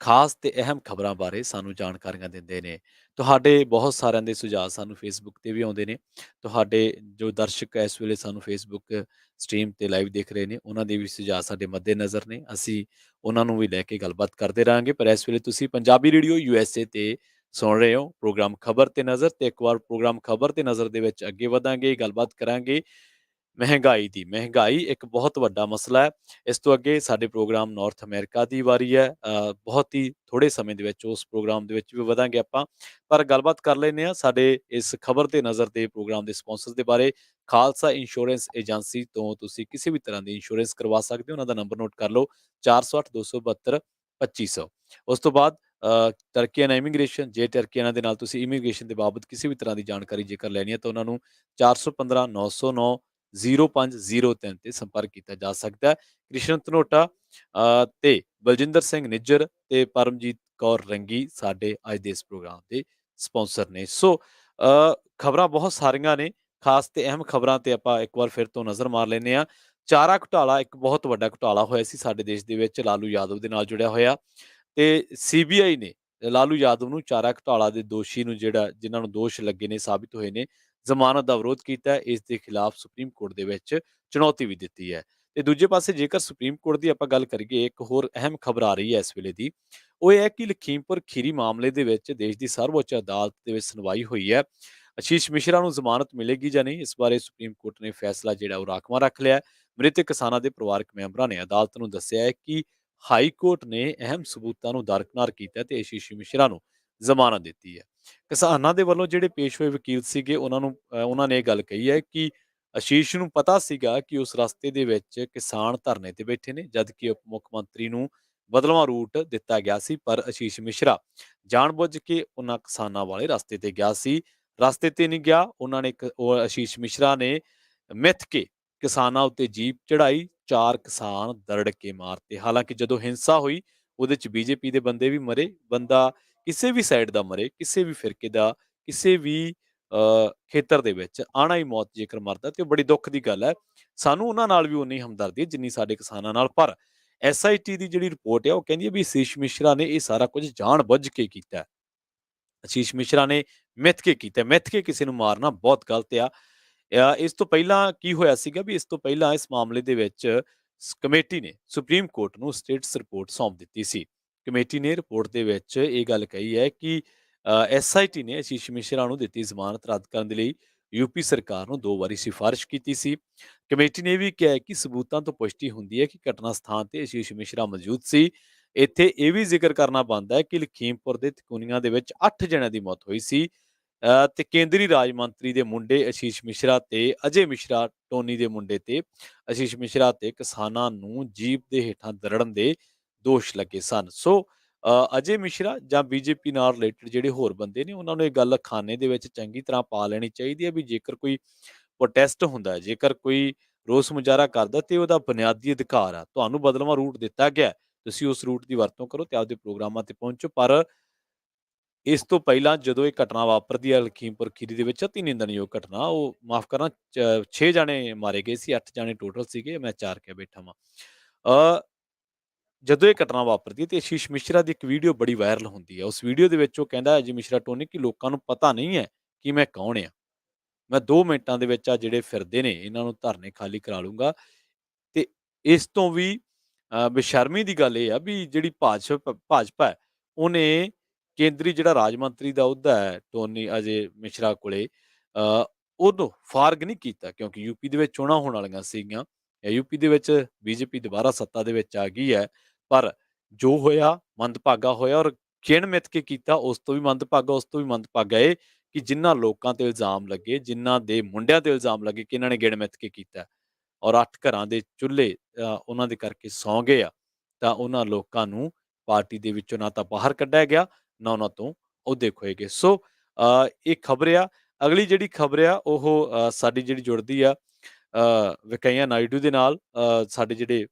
ਖਾਸ ਤੇ ਅਹਿਮ ਖਬਰਾਂ ਬਾਰੇ ਸਾਨੂੰ ਜਾਣਕਾਰੀਆਂ ਦਿੰਦੇ ਨੇ। ਤੁਹਾਡੇ ਬਹੁਤ ਸਾਰਿਆਂ ਦੇ ਸੁਝਾਅ ਸਾਨੂੰ ਫੇਸਬੁੱਕ ਤੇ ਵੀ ਆਉਂਦੇ ਨੇ। ਤੁਹਾਡੇ ਜੋ ਦਰਸ਼ਕ ਇਸ ਵੇਲੇ ਸਾਨੂੰ ਫੇਸਬੁੱਕ ਸਟ੍ਰੀਮ ਤੇ ਲਾਈਵ ਦੇਖ ਰਹੇ ਨੇ ਉਹਨਾਂ ਦੇ ਵੀ ਸੁਝਾਅ ਸਾਡੇ ਮੱਦੇਨਜ਼ਰ ਨੇ। ਅਸੀਂ ਉਹਨਾਂ ਨੂੰ ਵੀ ਲੈ ਕੇ ਗੱਲਬਾਤ ਕਰਦੇ ਰਹਾਂਗੇ। ਪਰ ਇਸ ਵੇਲੇ ਤੁਸੀਂ ਪੰਜਾਬੀ ਰੇਡੀਓ USA ਤੇ ਸੁਣ ਰਹੇ ਹੋ ਪ੍ਰੋਗਰਾਮ ਖਬਰ ਤੇ ਨਜ਼ਰ ਤੇ ਇੱਕ ਵਾਰ ਪ੍ਰੋਗਰਾਮ ਖਬਰ ਤੇ ਨਜ਼ਰ ਦੇ ਵਿੱਚ ਅੱਗੇ ਵਧਾਂਗੇ, ਗੱਲਬਾਤ ਕਰਾਂਗੇ ਮਹਿੰਗਾਈ ਦੀ। ਮਹਿੰਗਾਈ ਇੱਕ ਬਹੁਤ ਵੱਡਾ ਮਸਲਾ ਹੈ। ਇਸ ਤੋਂ ਅੱਗੇ ਸਾਡੇ ਪ੍ਰੋਗਰਾਮ ਨਾਰਥ ਅਮਰੀਕਾ ਦੀ ਵਾਰੀ ਹੈ। ਬਹੁਤ ਹੀ ਥੋੜ੍ਹੇ ਸਮੇਂ ਦੇ ਵਿੱਚ ਉਸ ਪ੍ਰੋਗਰਾਮ ਦੇ ਵਿੱਚ ਵੀ ਵਧਾਂਗੇ ਆਪਾਂ। ਪਰ ਗੱਲਬਾਤ ਕਰ ਲੈਂਦੇ ਹਾਂ ਸਾਡੇ ਇਸ ਖਬਰ ਤੇ ਨਜ਼ਰ ਦੇ ਪ੍ਰੋਗਰਾਮ ਦੇ ਸਪਾਂਸਰ ਦੇ ਬਾਰੇ। ਖਾਲਸਾ ਇੰਸ਼ੋਰੈਂਸ ਏਜੰਸੀ ਤੋਂ ਤੁਸੀਂ ਕਿਸੇ ਵੀ ਤਰ੍ਹਾਂ ਦੀ ਇੰਸ਼ੋਰੈਂਸ ਕਰਵਾ ਸਕਦੇ ਹੋ। ਉਹਨਾਂ ਦਾ ਨੰਬਰ ਨੋਟ ਕਰ ਲਓ 408 272 2500। ਉਸ ਤੋਂ ਬਾਅਦ ਟਰਕੀਅਨ ਇਮੀਗ੍ਰੇਸ਼ਨ, ਜੇ ਟਰਕੀਅਨਾਂ ਦੇ ਨਾਲ ਤੁਸੀਂ ਇਮੀਗ੍ਰੇਸ਼ਨ ਦੇ ਬਾਬਤ ਕਿਸੇ ਵੀ ਤਰ੍ਹਾਂ ਦੀ ਜਾਣਕਾਰੀ ਜੇਕਰ ਲੈਣੀ ਹੈ ਤਾਂ ਉਹਨਾਂ ਨੂੰ 415 909 0503 ਤੇ ਸੰਪਰਕ ਕੀਤਾ ਜਾ ਸਕਦਾ ਹੈ। ਕ੍ਰਿਸ਼ਨ ਧਨੋਟਾ ਤੇ ਬਲਜਿੰਦਰ ਸਿੰਘ ਨਿੱਜਰ ਤੇ ਪਰਮਜੀਤ ਕੌਰ ਰੰਗੀ ਸਾਡੇ ਅੱਜ ਦੇ ਇਸ ਪ੍ਰੋਗਰਾਮ ਦੇ ਸਪਾਂਸਰ ਨੇ। ਸੋ ਖਬਰਾਂ ਬਹੁਤ ਸਾਰੀਆਂ ਨੇ, ਖਾਸ ਤੇ ਅਹਿਮ ਖਬਰਾਂ ਤੇ ਆਪਾਂ ਇੱਕ ਵਾਰ ਫਿਰ ਤੋਂ ਨਜ਼ਰ ਮਾਰ ਲੈਂਦੇ ਹਾਂ। ਚਾਰਾ ਘੁਟਾਲਾ ਇੱਕ ਬਹੁਤ ਵੱਡਾ ਘੁਟਾਲਾ ਹੋਇਆ ਸੀ ਸਾਡੇ ਦੇਸ਼ ਦੇ ਵਿੱਚ, ਲਾਲੂ ਯਾਦਵ ਦੇ ਨਾਲ ਜੁੜਿਆ ਹੋਇਆ ਤੇ ਸੀਬੀਆਈ ਨੇ ਲਾਲੂ ਯਾਦਵ ਨੂੰ ਚਾਰਾ ਘੁਟਾਲਾ ਦੇ ਦੋਸ਼ੀ ਨੂੰ ਜਿਨ੍ਹਾਂ ਨੂੰ ਦੋਸ਼ ਲੱਗੇ ਨੇ, ਸਾਬਿਤ ਹੋਏ ਨੇ, ਜ਼ਮਾਨਤ ਦਾ ਵਿਰੋਧ ਕੀਤਾ ਹੈ। ਇਸ ਦੇ ਖਿਲਾਫ ਸੁਪਰੀਮ ਕੋਰਟ ਦੇ ਵਿੱਚ ਚੁਣੌਤੀ ਵੀ ਦਿੱਤੀ ਹੈ। ਤੇ ਦੂਜੇ ਪਾਸੇ ਜੇਕਰ ਸੁਪਰੀਮ ਕੋਰਟ ਦੀ ਆਪਾਂ ਗੱਲ ਕਰੀਏ, ਇੱਕ ਹੋਰ ਅਹਿਮ ਖਬਰ ਆ ਰਹੀ ਹੈ ਇਸ ਵੇਲੇ ਦੀ, ਉਹ ਇਹ ਹੈ ਕਿ ਲਖੀਮਪੁਰ ਖੀਰੀ ਮਾਮਲੇ ਦੇ ਵਿੱਚ ਦੇਸ਼ ਦੀ ਸਰਵਉੱਚ ਅਦਾਲਤ ਦੇ ਵਿੱਚ ਸੁਣਵਾਈ ਹੋਈ ਹੈ। ਆਸ਼ੀਸ਼ ਮਿਸ਼ਰਾ ਨੂੰ ਜ਼ਮਾਨਤ ਮਿਲੇਗੀ ਜਾਂ ਨਹੀਂ, ਇਸ ਬਾਰੇ ਸੁਪਰੀਮ ਕੋਰਟ ਨੇ ਫੈਸਲਾ ਜਿਹੜਾ ਉਹ ਰਾਖਵਾਂ ਰੱਖ ਲਿਆ ਹੈ। ਮ੍ਰਿਤਕ ਕਿਸਾਨਾਂ ਦੇ ਪਰਿਵਾਰਕ ਮੈਂਬਰਾਂ ਨੇ ਅਦਾਲਤ ਨੂੰ ਦੱਸਿਆ ਹੈ ਕਿ ਹਾਈ ਕੋਰਟ ਨੇ ਅਹਿਮ ਸਬੂਤਾਂ ਨੂੰ ਦਰਕਿਨਾਰ ਕੀਤਾ ਤੇ ਆਸ਼ੀਸ਼ ਮਿਸ਼ਰਾ ਨੂੰ ਜ਼ਮਾਨਤ ਦਿੱਤੀ ਹੈ। ਕਿਸਾਨਾਂ ਦੇ ਵੱਲੋਂ ਜਿਹੜੇ ਪੇਸ਼ ਹੋਏ ਵਕੀਲ ਸੀਗੇ ਉਹਨਾਂ ਨੇ ਇਹ ਗੱਲ ਕਹੀ ਹੈ ਕਿ ਆਸ਼ੀਸ਼ ਨੂੰ ਪਤਾ ਸੀਗਾ ਕਿ ਉਸ ਰਸਤੇ ਦੇ ਵਿੱਚ ਕਿਸਾਨ ਧਰਨੇ ਤੇ ਬੈਠੇ ਨੇ, ਜਦਕਿ ਉਪ ਮੁੱਖ ਮੰਤਰੀ ਨੂੰ ਬਦਲਵਾਂ ਰੂਟ ਦਿੱਤਾ ਗਿਆ ਸੀ। ਪਰ ਆਸ਼ੀਸ਼ ਮਿਸ਼ਰਾ ਜਾਣਬੁੱਝ ਕੇ ਉਹਨਾਂ ਕਿਸਾਨਾਂ ਵਾਲੇ ਰਸਤੇ ਤੇ ਗਿਆ ਸੀ। ਰਸਤੇ ਤੇ ਨਹੀਂ ਗਿਆ, ਆਸ਼ੀਸ਼ ਮਿਸ਼ਰਾ ਨੇ ਮਿੱਥ ਕੇ ਕਿਸਾਨਾਂ ਉੱਤੇ ਜੀਪ ਚੜਾਈ, 4 ਕਿਸਾਨ ਦਰੜ ਕੇ ਮਾਰਤੇ। ਹਾਲਾਂਕਿ ਜਦੋਂ ਹਿੰਸਾ ਹੋਈ ਉਹਦੇ ਚ ਬੀਜੇਪੀ ਦੇ ਬੰਦੇ ਵੀ ਮਰੇ। ਬੰਦਾ ਕਿਸੇ ਵੀ ਸਾਈਡ ਦਾ ਮਰੇ, ਕਿਸੇ ਵੀ ਫਿਰਕੇ ਦਾ, ਕਿਸੇ ਵੀ ਖੇਤਰ ਦੇ ਵਿੱਚ ਆਣਾ ਹੀ ਮੌਤ ਜੇਕਰ ਮਰਦਾ ਤੇ ਉਹ ਬੜੀ ਦੁੱਖ ਦੀ ਗੱਲ ਹੈ। ਸਾਨੂੰ ਉਹਨਾਂ ਨਾਲ ਵੀ ਉਨੀ ਹਮਦਰਦੀ ਹੈ ਜਿੰਨੀ ਸਾਡੇ ਕਿਸਾਨਾਂ ਨਾਲ। ਪਰ SIT ਦੀ ਜਿਹੜੀ ਰਿਪੋਰਟ ਹੈ ਉਹ ਕਹਿੰਦੀ ਹੈ ਵੀ ਆਸ਼ੀਸ਼ ਮਿਸ਼ਰਾ ਨੇ ਇਹ ਸਾਰਾ ਕੁਝ ਜਾਣ ਬੁੱਝ ਕੇ ਕੀਤਾ। ਆਸ਼ੀਸ਼ ਮਿਸ਼ਰਾ ਨੇ ਮਿੱਥ ਕੇ ਕੀਤਾ। ਮਿੱਥ ਕੇ ਕਿਸੇ ਨੂੰ ਮਾਰਨਾ ਬਹੁਤ ਗਲਤ ਆ। ਇਸ ਤੋਂ ਪਹਿਲਾਂ ਕੀ ਹੋਇਆ ਸੀਗਾ ਵੀ ਇਸ ਤੋਂ ਪਹਿਲਾਂ ਇਸ ਮਾਮਲੇ ਦੇ ਵਿੱਚ ਕਮੇਟੀ ਨੇ ਸੁਪਰੀਮ ਕੋਰਟ ਨੂੰ ਸਟੇਟਸ ਰਿਪੋਰਟ ਸੌਂਪ ਦਿੱਤੀ ਸੀ। ਕਮੇਟੀ ਨੇ ਰਿਪੋਰਟ ਦੇ ਵਿੱਚ ਇਹ ਗੱਲ ਕਹੀ ਹੈ ਕਿ SIT ਨੇ ਆਸ਼ੀਸ਼ ਮਿਸ਼ਰਾ ਨੂੰ ਦਿੱਤੀ ਜ਼ਮਾਨਤ ਰੱਦ ਕਰਨ ਦੇ ਲਈ यूपी सरकार ਨੂੰ 2 ਵਾਰੀ ਸਿਫਾਰਿਸ਼ ਕੀਤੀ ਸੀ। ਕਮੇਟੀ ਨੇ ਇਹ ਵੀ ਕਿਹਾ ਹੈ ਕਿ ਸਬੂਤਾਂ ਤੋਂ ਪੁਸ਼ਟੀ ਹੁੰਦੀ ਹੈ ਕਿ ਘਟਨਾ ਸਥਾਨ ਤੇ ਆਸ਼ੀਸ਼ ਮਿਸ਼ਰਾ ਮੌਜੂਦ ਸੀ। ਇੱਥੇ ਇਹ ਵੀ ਜ਼ਿਕਰ ਕਰਨਾ ਬਣਦਾ ਹੈ ਕਿ ਲਖੀਮਪੁਰ ਦੇ ਤਕੂਨੀਆਂ ਦੇ ਵਿੱਚ 8 ਜਣਿਆਂ ਦੀ ਮੌਤ ਹੋਈ ਸੀ। ਤੇ ਕੇਂਦਰੀ ਰਾਜ ਮੰਤਰੀ ਦੇ ਮੁੰਡੇ ਆਸ਼ੀਸ਼ ਮਿਸ਼ਰਾ ਤੇ ਅਜੇ ਮਿਸ਼ਰਾ, ਟੋਨੀ ਦੇ ਮੁੰਡੇ ਤੇ ਆਸ਼ੀਸ਼ ਮਿਸ਼ਰਾ ਤੇ ਕਿਸਾਨਾਂ ਨੂੰ ਜੀਪ ਦੇ ਹੇਠਾਂ ਦਰੜਨ ਦੇ ਦੋਸ਼ ਲੱਗੇ ਸਨ। ਸੋ ਅਜੇ ਮਿਸ਼ਰਾ ਜਾਂ ਬੀਜੇਪੀ ਨਾਲ ਰਿਲੇਟਡ ਜਿਹੜੇ ਹੋਰ ਬੰਦੇ ਨੇ, ਉਹਨਾਂ ਨੂੰ ਇਹ ਗੱਲ ਖਾਨੇ ਦੇ ਵਿੱਚ ਚੰਗੀ ਤਰ੍ਹਾਂ ਪਾ ਲੈਣੀ ਚਾਹੀਦੀ ਹੈ ਵੀ ਜੇਕਰ ਕੋਈ ਪ੍ਰੋਟੈਸਟ ਹੁੰਦਾ ਹੈ, ਜੇਕਰ ਕੋਈ ਰੋਸ ਮੁਜ਼ਾਹਰਾ ਕਰਦਾ ਤੇ ਉਹਦਾ ਬੁਨਿਆਦੀ ਅਧਿਕਾਰ ਆ। ਤੁਹਾਨੂੰ ਬਦਲਵਾਂ ਰੂਟ ਦਿੱਤਾ ਗਿਆ ਹੈ, ਤੁਸੀਂ ਉਸ ਰੂਟ ਦੀ ਵਰਤੋਂ ਕਰੋ ਤੇ ਆਪਦੇ ਪ੍ਰੋਗਰਾਮਾਂ ਤੇ ਪਹੁੰਚੋ। ਪਰ ਇਸ ਤੋਂ ਪਹਿਲਾਂ ਜਦੋਂ ਇਹ ਘਟਨਾ ਵਾਪਰਦੀ ਹੈ ਲਖੀਮਪੁਰ ਖੀਰੀ ਦੇ ਵਿੱਚ, ਅਤੀ ਨਿੰਦਣਯੋਗ ਘਟਨਾ, ਉਹ ਮਾਫ਼ ਕਰਨਾ 6 ਜਾਣੇ ਮਾਰੇ ਗਏ ਸੀ, 8 ਜਾਣੇ ਟੋਟਲ ਸੀਗੇ, ਮੈਂ 4 ਕਹਿ ਬੈਠਾ ਵਾਂ। ਅ ਜਦੋਂ ਇਹ ਘਟਨਾ ਵਾਪਰਦੀ ਹੈ ਤੇ ਆਸ਼ੀਸ਼ ਮਿਸ਼ਰਾ ਦੀ ਇੱਕ ਵੀਡੀਓ ਬੜੀ ਵਾਇਰਲ ਹੁੰਦੀ ਹੈ। ਉਸ ਵੀਡੀਓ ਦੇ ਵਿੱਚ ਉਹ ਕਹਿੰਦਾ ਅਜੇ ਮਿਸ਼ਰਾ ਟੋਨੀ ਕਿ ਲੋਕਾਂ ਨੂੰ ਪਤਾ ਨਹੀਂ ਹੈ ਕਿ ਮੈਂ ਕੌਣ ਆ। ਮੈਂ 2 ਮਿੰਟਾਂ ਦੇ ਵਿੱਚ ਆ ਜਿਹੜੇ ਫਿਰਦੇ ਨੇ ਇਹਨਾਂ ਨੂੰ ਧਰਨੇ ਖਾਲੀ ਕਰਾ ਲੂੰਗਾ। ਤੇ ਇਸ ਤੋਂ ਵੀ ਬੇਸ਼ਰਮੀ ਦੀ ਗੱਲ ਇਹ ਆ ਵੀ ਜਿਹੜੀ ਭਾਜਪਾ ਹੈ, ਉਹਨੇ ਕੇਂਦਰੀ ਜਿਹੜਾ ਰਾਜ ਮੰਤਰੀ ਦਾ ਅਹੁਦਾ ਹੈ ਟੋਨੀ ਅਜੇ ਮਿਸ਼ਰਾ ਕੋਲੇ, ਉਹਨੂੰ ਫਾਰਗ ਨਹੀਂ ਕੀਤਾ ਕਿਉਂਕਿ ਯੂਪੀ ਦੇ ਵਿੱਚ ਚੋਣਾਂ ਹੋਣ ਵਾਲੀਆਂ ਸੀਗੀਆਂ। ਯੂਪੀ ਦੇ ਵਿੱਚ ਬੀਜੇਪੀ ਦੁਬਾਰਾ ਸੱਤਾ ਦੇ ਵਿੱਚ ਆ ਗਈ ਹੈ। ਪਰ ਜੋ ਹੋਇਆ ਮੰਦਭਾਗਾ ਹੋਇਆ, ਔਰ ਕਿਹਨ ਮਿੱਥ ਕੇ ਕੀਤਾ ਉਸ ਤੋਂ ਵੀ ਮੰਦਭਾਗਾ। ਉਸ ਤੋਂ ਵੀ ਮੰਦਭਾਗਾ ਇਹ ਕਿ ਜਿਨ੍ਹਾਂ ਲੋਕਾਂ ਤੇ ਇਲਜ਼ਾਮ ਲੱਗੇ, ਜਿਨ੍ਹਾਂ ਦੇ ਮੁੰਡਿਆਂ ਤੇ ਇਲਜ਼ਾਮ ਲੱਗੇ ਕਿ ਇਹਨਾਂ ਨੇ ਗਿਣ ਮਿੱਥ ਕੇ ਕੀਤਾ ਹੈ, ਔਰ 8 ਘਰਾਂ ਦੇ ਚੁੱਲ੍ਹੇ ਉਹਨਾਂ ਦੇ ਕਰਕੇ ਸੌਂ ਗਏ ਆ, ਤਾਂ ਉਹਨਾਂ ਲੋਕਾਂ ਨੂੰ ਪਾਰਟੀ ਦੇ ਵਿੱਚੋਂ ਨਾ ਤਾਂ ਬਾਹਰ ਕੱਢਿਆ ਗਿਆ, ਨਾ ਉਹਨਾਂ ਤੋਂ ਅਹੁਦੇ ਖੋਏ ਗਏ। ਸੋ ਇਹ ਖਬਰ ਆ। ਅਗਲੀ ਜਿਹੜੀ ਖਬਰ ਆ ਉਹ ਸਾਡੀ ਜਿਹੜੀ ਜੁੜਦੀ ਆ ਵੈਂਕਈਆ ਨਾਇਡੂ ਦੇ ਨਾਲ। ਸਾਡੇ ਜਿਹੜੇ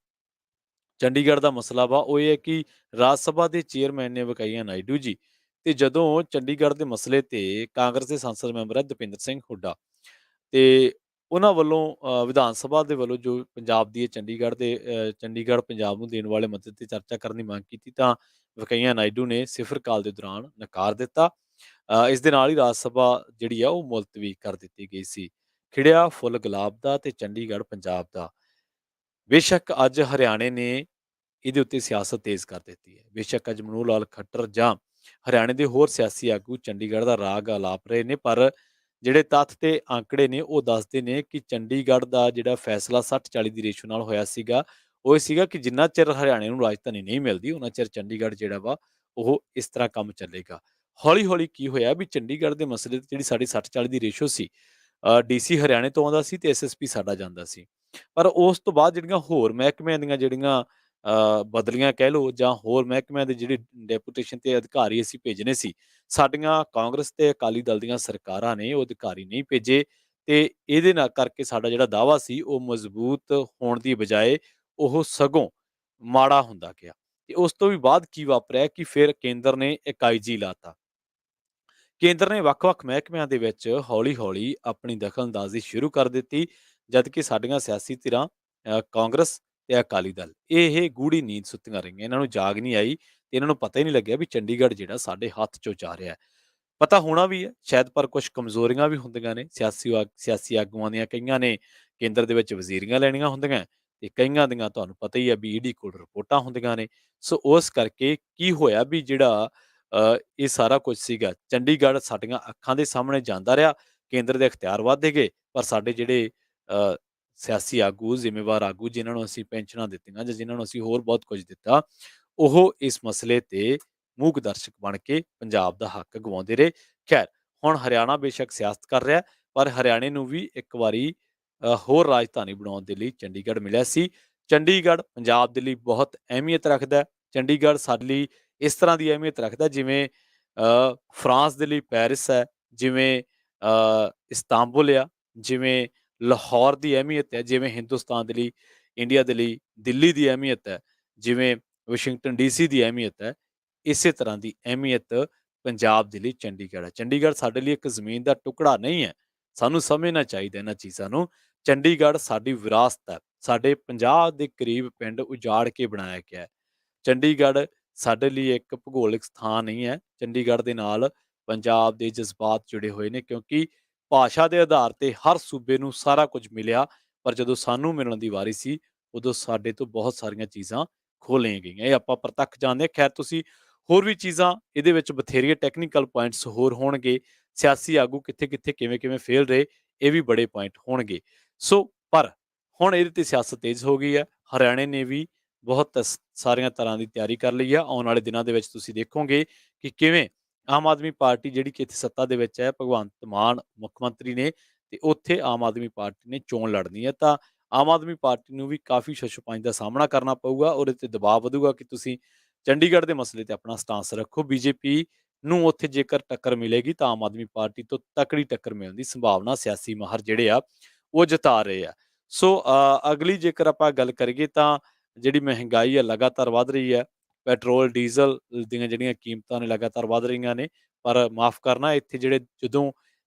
ਚੰਡੀਗੜ੍ਹ ਦਾ ਮਸਲਾ ਵਾ ਉਹ ਇਹ ਹੈ ਕਿ ਰਾਜ ਸਭਾ ਦੇ ਚੇਅਰਮੈਨ ਨੇ ਵੈਂਕਈਆ ਨਾਇਡੂ ਜੀ, ਤੇ ਜਦੋਂ ਚੰਡੀਗੜ੍ਹ ਦੇ ਮਸਲੇ ਤੇ ਕਾਂਗਰਸ ਦੇ ਸੰਸਦ ਮੈਂਬਰ ਹੈ ਦਪਿੰਦਰ ਸਿੰਘ ਹੁੱਡਾ, ਤੇ ਉਹਨਾਂ ਵੱਲੋਂ ਵਿਧਾਨ ਸਭਾ ਦੇ ਵੱਲੋਂ ਜੋ ਪੰਜਾਬ ਦੀ ਚੰਡੀਗੜ੍ਹ ਪੰਜਾਬ ਨੂੰ ਦੇਣ ਵਾਲੇ ਮਤੇ ਤੇ ਚਰਚਾ ਕਰਨ ਦੀ ਮੰਗ ਕੀਤੀ, ਤਾਂ ਵੈਂਕਈਆ ਨਾਇਡੂ ਨੇ ਸਿਫਰ ਕਾਲ ਦੇ ਦੌਰਾਨ ਨਕਾਰ ਦਿੱਤਾ। ਇਸ ਦੇ ਨਾਲ ਹੀ ਰਾਜ ਸਭਾ ਜਿਹੜੀ ਆ ਉਹ ਮੁਲਤਵੀ ਕਰ ਦਿੱਤੀ ਗਈ ਸੀ। ਖਿੜਿਆ ਫੁੱਲ ਗੁਲਾਬ ਦਾ ਤੇ ਚੰਡੀਗੜ੍ਹ ਪੰਜਾਬ ਦਾ। ਬੇਸ਼ੱਕ ਅੱਜ ਹਰਿਆਣੇ ਨੇ ਇਹਦੇ ਉੱਤੇ ਸਿਆਸਤ ਤੇਜ਼ ਕਰ ਦਿੱਤੀ ਹੈ। ਬੇਸ਼ੱਕ ਅੱਜ ਮਨੋਹਰ ਲਾਲ ਖੱਟਰ ਜਾਂ ਹਰਿਆਣੇ ਦੇ ਹੋਰ ਸਿਆਸੀ ਆਗੂ ਚੰਡੀਗੜ੍ਹ ਦਾ ਰਾਗ ਅਲਾਪ ਰਹੇ ਨੇ, ਪਰ ਜਿਹੜੇ ਤੱਥ ਤੇ ਆંકੜੇ ਨੇ ਉਹ ਦੱਸਦੇ ਨੇ ਕਿ ਚੰਡੀਗੜ੍ਹ ਦਾ ਜਿਹੜਾ ਫੈਸਲਾ 60-40 ਦੀ ਰੇਸ਼ੋ ਨਾਲ ਹੋਇਆ ਸੀਗਾ, ਉਹ ਇਹ ਸੀਗਾ ਕਿ ਜਿੰਨਾ ਚਿਰ ਹਰਿਆਣੇ ਨੂੰ ਰਾਜਧਾਨੀ ਨਹੀਂ ਮਿਲਦੀ, ਉਹਨਾਂ ਚਿਰ ਚੰਡੀਗੜ੍ਹ ਜਿਹੜਾ ਵਾ ਉਹ ਇਸ ਤਰ੍ਹਾਂ ਕੰਮ ਚੱਲੇਗਾ। ਹੌਲੀ-ਹੌਲੀ ਕੀ ਹੋਇਆ ਵੀ ਚੰਡੀਗੜ੍ਹ ਦੇ ਮਸਲੇ ਤੇ ਜਿਹੜੀ ਸਾਡੀ 60-40 ਦੀ ਰੇਸ਼ੋ ਸੀ, ਡੀਸੀ ਹਰਿਆਣੇ ਤੋਂ ਆਉਂਦਾ ਸੀ ਤੇ ਐਸਐਸਪੀ ਸਾਡਾ ਜਾਂਦਾ ਸੀ। ਪਰ ਉਸ ਤੋਂ ਬਾਅਦ ਜਿਹੜੀਆਂ ਹੋਰ ਮਹਿਕਮਿਆਂ ਦੀਆਂ ਜਿਹੜੀਆਂ ਬਦਲੀਆਂ ਕਹਿ ਲਓ ਜਾਂ ਹੋਰ ਮਹਿਕਮਿਆਂ ਦੇ ਜਿਹੜੇ ਡੈਪੂਟੇਸ਼ਨ ਤੇ ਅਧਿਕਾਰੀ ਅਸੀਂ ਭੇਜਣੇ ਸੀ, ਸਾਡੀਆਂ ਕਾਂਗਰਸ ਤੇ ਅਕਾਲੀ ਦਲ ਦੀਆਂ ਸਰਕਾਰਾਂ ਨੇ ਉਹ ਅਧਿਕਾਰੀ ਨਹੀਂ ਭੇਜੇ, ਤੇ ਇਹਦੇ ਨਾਲ ਕਰਕੇ ਸਾਡਾ ਜਿਹੜਾ ਦਾਅਵਾ ਸੀ ਉਹ ਮਜ਼ਬੂਤ ਹੋਣ ਦੀ ਬਜਾਏ ਉਹ ਸਗੋਂ ਮਾੜਾ ਹੁੰਦਾ ਗਿਆ। ਤੇ ਉਸ ਤੋਂ ਵੀ ਬਾਅਦ ਕੀ ਵਾਪਰਿਆ ਕਿ ਫਿਰ ਕੇਂਦਰ ਨੇ ਇੱਕ ਆਈਜੀ ਲਾਤਾ। ਕੇਂਦਰ ਨੇ ਵੱਖ-ਵੱਖ ਮਹਿਕਮਿਆਂ ਦੇ ਵਿੱਚ ਹੌਲੀ-ਹੌਲੀ ਆਪਣੀ ਦਖਲਅੰਦਾਜ਼ੀ ਸ਼ੁਰੂ ਕਰ ਦਿੱਤੀ, ਜਦਕਿ ਸਾਡੀਆਂ ਸਿਆਸੀ ਧਿਰਾਂ ਕਾਂਗਰਸ ਤੇ ਅਕਾਲੀ ਦਲ ਇਹ ਗੂੜੀ ਨੀਂਦ ਸੁੱਤੀਆਂ ਰਹੀਆਂ। ਇਹਨਾਂ ਨੂੰ ਜਾਗ ਨਹੀਂ ਆਈ ਤੇ ਇਹਨਾਂ ਨੂੰ ਪਤਾ ਹੀ ਨਹੀਂ ਲੱਗਿਆ ਵੀ ਚੰਡੀਗੜ੍ਹ ਜਿਹੜਾ ਸਾਡੇ ਹੱਥ 'ਚੋਂ ਜਾ ਰਿਹਾ ਹੈ। ਪਤਾ ਹੋਣਾ ਵੀ ਹੈ ਸ਼ਾਇਦ, ਪਰ ਕੁਝ ਕਮਜ਼ੋਰੀਆਂ ਵੀ ਹੁੰਦੀਆਂ ਨੇ ਸਿਆਸੀ ਆਗੂਆਂ ਦੀਆਂ। ਕਈਆਂ ਨੇ ਕੇਂਦਰ ਦੇ ਵਿੱਚ ਵਜ਼ੀਰੀਆਂ ਲੈਣੀਆਂ ਹੁੰਦੀਆਂ ਤੇ ਕਈਆਂ ਦੀਆਂ ਤੁਹਾਨੂੰ ਪਤਾ ਹੀ ਹੈ ਵੀ ਈਡੀ ਕੋਲ ਰਿਪੋਰਟਾਂ ਹੁੰਦੀਆਂ ਨੇ। ਸੋ ਉਸ ਕਰਕੇ ਕੀ ਹੋਇਆ ਵੀ ਜਿਹੜਾ ਇਹ ਸਾਰਾ ਕੁਝ ਸੀਗਾ, ਚੰਡੀਗੜ੍ਹ ਸਾਡੀਆਂ ਅੱਖਾਂ ਦੇ ਸਾਹਮਣੇ ਜਾਂਦਾ ਰਿਹਾ, ਕੇਂਦਰ ਦੇ ਅਖਤਿਆਰ ਵੱਧਦੇ ਗਏ, ਪਰ ਸਾਡੇ ਜਿਹੜੇ ਸਿਆਸੀ ਆਗੂ, ਜ਼ਿੰਮੇਵਾਰ ਆਗੂ, ਜਿਨ੍ਹਾਂ ਨੂੰ ਅਸੀਂ ਪੈਨਸ਼ਨਾਂ ਦਿੱਤੀਆਂ ਜਾਂ ਜਿਨ੍ਹਾਂ ਨੂੰ ਅਸੀਂ ਹੋਰ ਬਹੁਤ ਕੁਝ ਦਿੱਤਾ, ਉਹ ਇਸ ਮਸਲੇ ਤੇ ਮੂਕ ਦਰਸ਼ਕ ਬਣ ਕੇ ਪੰਜਾਬ ਦਾ ਹੱਕ ਗਵਾਉਂਦੇ ਰਹੇ। ਖੈਰ, ਹੁਣ ਹਰਿਆਣਾ ਬੇਸ਼ੱਕ ਸਿਆਸਤ ਕਰ ਰਿਹਾ, ਪਰ ਹਰਿਆਣੇ ਨੂੰ ਵੀ ਇੱਕ ਵਾਰੀ ਹੋਰ ਰਾਜਧਾਨੀ ਬਣਾਉਣ ਦੇ ਲਈ ਚੰਡੀਗੜ੍ਹ ਮਿਲਿਆ ਸੀ। ਚੰਡੀਗੜ੍ਹ ਪੰਜਾਬ ਦੇ ਲਈ ਬਹੁਤ ਅਹਿਮੀਅਤ ਰੱਖਦਾ ਹੈ। ਚੰਡੀਗੜ੍ਹ ਸਾਡੇ ਲਈ ਇਸ ਤਰ੍ਹਾਂ ਦੀ ਅਹਿਮੀਅਤ ਰੱਖਦਾ ਜਿਵੇਂ ਫਰਾਂਸ ਦੇ ਲਈ ਪੈਰਿਸ ਹੈ, ਜਿਵੇਂ ਇਸਤਾਂਬੁਲ ਆ, ਜਿਵੇਂ ਲਾਹੌਰ ਦੀ ਅਹਿਮੀਅਤ ਹੈ, ਜਿਵੇਂ ਹਿੰਦੁਸਤਾਨ ਦੇ ਲਈ, ਇੰਡੀਆ ਦੇ ਲਈ ਦਿੱਲੀ ਦੀ ਅਹਿਮੀਅਤ ਹੈ, ਜਿਵੇਂ ਵਾਸ਼ਿੰਗਟਨ ਡੀਸੀ ਦੀ ਅਹਿਮੀਅਤ ਹੈ, ਇਸੇ ਤਰ੍ਹਾਂ ਦੀ ਅਹਿਮੀਅਤ ਪੰਜਾਬ ਦੇ ਲਈ ਚੰਡੀਗੜ੍ਹ ਹੈ। ਚੰਡੀਗੜ੍ਹ ਸਾਡੇ ਲਈ ਇੱਕ ਜ਼ਮੀਨ ਦਾ ਟੁਕੜਾ ਨਹੀਂ ਹੈ। ਸਾਨੂੰ ਸਮਝਣਾ ਚਾਹੀਦਾ ਇਹਨਾਂ ਚੀਜ਼ਾਂ ਨੂੰ। ਚੰਡੀਗੜ੍ਹ ਸਾਡੀ ਵਿਰਾਸਤ ਹੈ। ਸਾਡੇ 50 ਦੇ ਕਰੀਬ ਪਿੰਡ ਉਜਾੜ ਕੇ ਬਣਾਇਆ ਗਿਆ ਹੈ। ਚੰਡੀਗੜ੍ਹ ਸਾਡੇ ਲਈ ਇੱਕ ਭੂਗੋਲਿਕ ਸਥਾਨ ਨਹੀਂ ਹੈ। ਚੰਡੀਗੜ੍ਹ ਦੇ ਨਾਲ ਪੰਜਾਬ ਦੇ ਜਜ਼ਬਾਤ ਜੁੜੇ ਹੋਏ ਨੇ, ਕਿਉਂਕਿ ਭਾਸ਼ਾ ਦੇ ਆਧਾਰ ਤੇ ਹਰ ਸੂਬੇ ਨੂੰ ਸਾਰਾ ਕੁਝ ਮਿਲਿਆ, ਪਰ ਜਦੋਂ ਸਾਨੂੰ ਮਿਲਣ ਦੀ ਵਾਰੀ ਸੀ, ਉਦੋਂ ਸਾਡੇ ਤੋਂ ਬਹੁਤ ਸਾਰੀਆਂ ਚੀਜ਼ਾਂ ਖੋਹ ਲਈਆਂ ਗਈਆਂ। ਇਹ ਆਪਾਂ ਪ੍ਰਤੱਖ ਜਾਣਦੇ ਹਾਂ। ਖੈਰ, ਤੁਸੀਂ ਹੋਰ ਵੀ ਚੀਜ਼ਾਂ ਇਹਦੇ ਵਿੱਚ ਬਥੇਰੀਆਂ ਟੈਕਨੀਕਲ ਪੁਆਇੰਟਸ ਹੋਰ ਹੋਣਗੇ, ਸਿਆਸੀ ਆਗੂ ਕਿੱਥੇ-ਕਿੱਥੇ, ਕਿਵੇਂ-ਕਿਵੇਂ ਫੇਲ ਰਹੇ, ਇਹ ਵੀ ਬੜੇ ਪੁਆਇੰਟ ਹੋਣਗੇ। ਸੋ ਪਰ ਹੁਣ ਇਹਦੇ ਤੇ ਸਿਆਸਤ ਤੇਜ਼ ਹੋ ਗਈ ਹੈ। ਹਰਿਆਣੇ ਨੇ ਵੀ ਬਹੁਤ ਸਾਰੀਆਂ ਤਰ੍ਹਾਂ ਦੀ ਤਿਆਰੀ ਕਰ ਲਈ ਆ। ਆਉਣ ਵਾਲੇ ਦਿਨਾਂ ਦੇ ਵਿੱਚ ਤੁਸੀਂ ਦੇਖੋਗੇ ਕਿ ਕਿਵੇਂ ਆਮ ਆਦਮੀ ਪਾਰਟੀ ਜਿਹੜੀ ਕਿ ਇੱਥੇ ਸੱਤਾ ਦੇ ਵਿੱਚ ਹੈ, ਭਗਵੰਤ ਮਾਨ ਮੁੱਖ ਮੰਤਰੀ ਨੇ ਤੇ ਉੱਥੇ ਆਮ ਆਦਮੀ ਪਾਰਟੀ ਨੇ ਚੋਣ ਲੜਨੀ ਹੈ, ਤਾਂ ਆਮ ਆਦਮੀ ਪਾਰਟੀ ਨੂੰ ਵੀ ਕਾਫੀ ਛਛਪਾਈ ਦਾ ਸਾਹਮਣਾ ਕਰਨਾ ਪਊਗਾ। ਉਹਦੇ ਤੇ ਦਬਾਅ ਵਧੂਗਾ ਕਿ ਤੁਸੀਂ ਚੰਡੀਗੜ੍ਹ ਦੇ ਮਸਲੇ ਤੇ ਆਪਣਾ ਸਟਾਂਸ ਰੱਖੋ। ਬੀਜੇਪੀ ਨੂੰ ਉੱਥੇ ਜੇਕਰ ਟੱਕਰ ਮਿਲੇਗੀ ਤਾਂ ਆਮ ਆਦਮੀ ਪਾਰਟੀ ਤੋਂ ਤਕੜੀ ਟੱਕਰ ਮਿਲਣ ਦੀ ਸੰਭਾਵਨਾ ਸਿਆਸੀ ਮਾਹਰ ਜਿਹੜੇ ਆ ਉਹ ਜਤਾ ਰਹੇ ਆ। ਸੋ ਅਗਲੀ ਜੇਕਰ ਆਪਾਂ ਗੱਲ ਕਰੀਏ ਤਾਂ ਜਿਹੜੀ ਮਹਿੰਗਾਈ ਹੈ ਲਗਾਤਾਰ ਵੱਧ ਰਹੀ ਹੈ। ਪੈਟਰੋਲ ਡੀਜ਼ਲ ਦੀਆਂ ਜਿਹੜੀਆਂ ਕੀਮਤਾਂ ਨੇ ਲਗਾਤਾਰ ਵੱਧ ਰਹੀਆਂ ਨੇ। ਪਰ ਮਾਫ ਕਰਨਾ, ਇੱਥੇ ਜਿਹੜੇ ਜਦੋਂ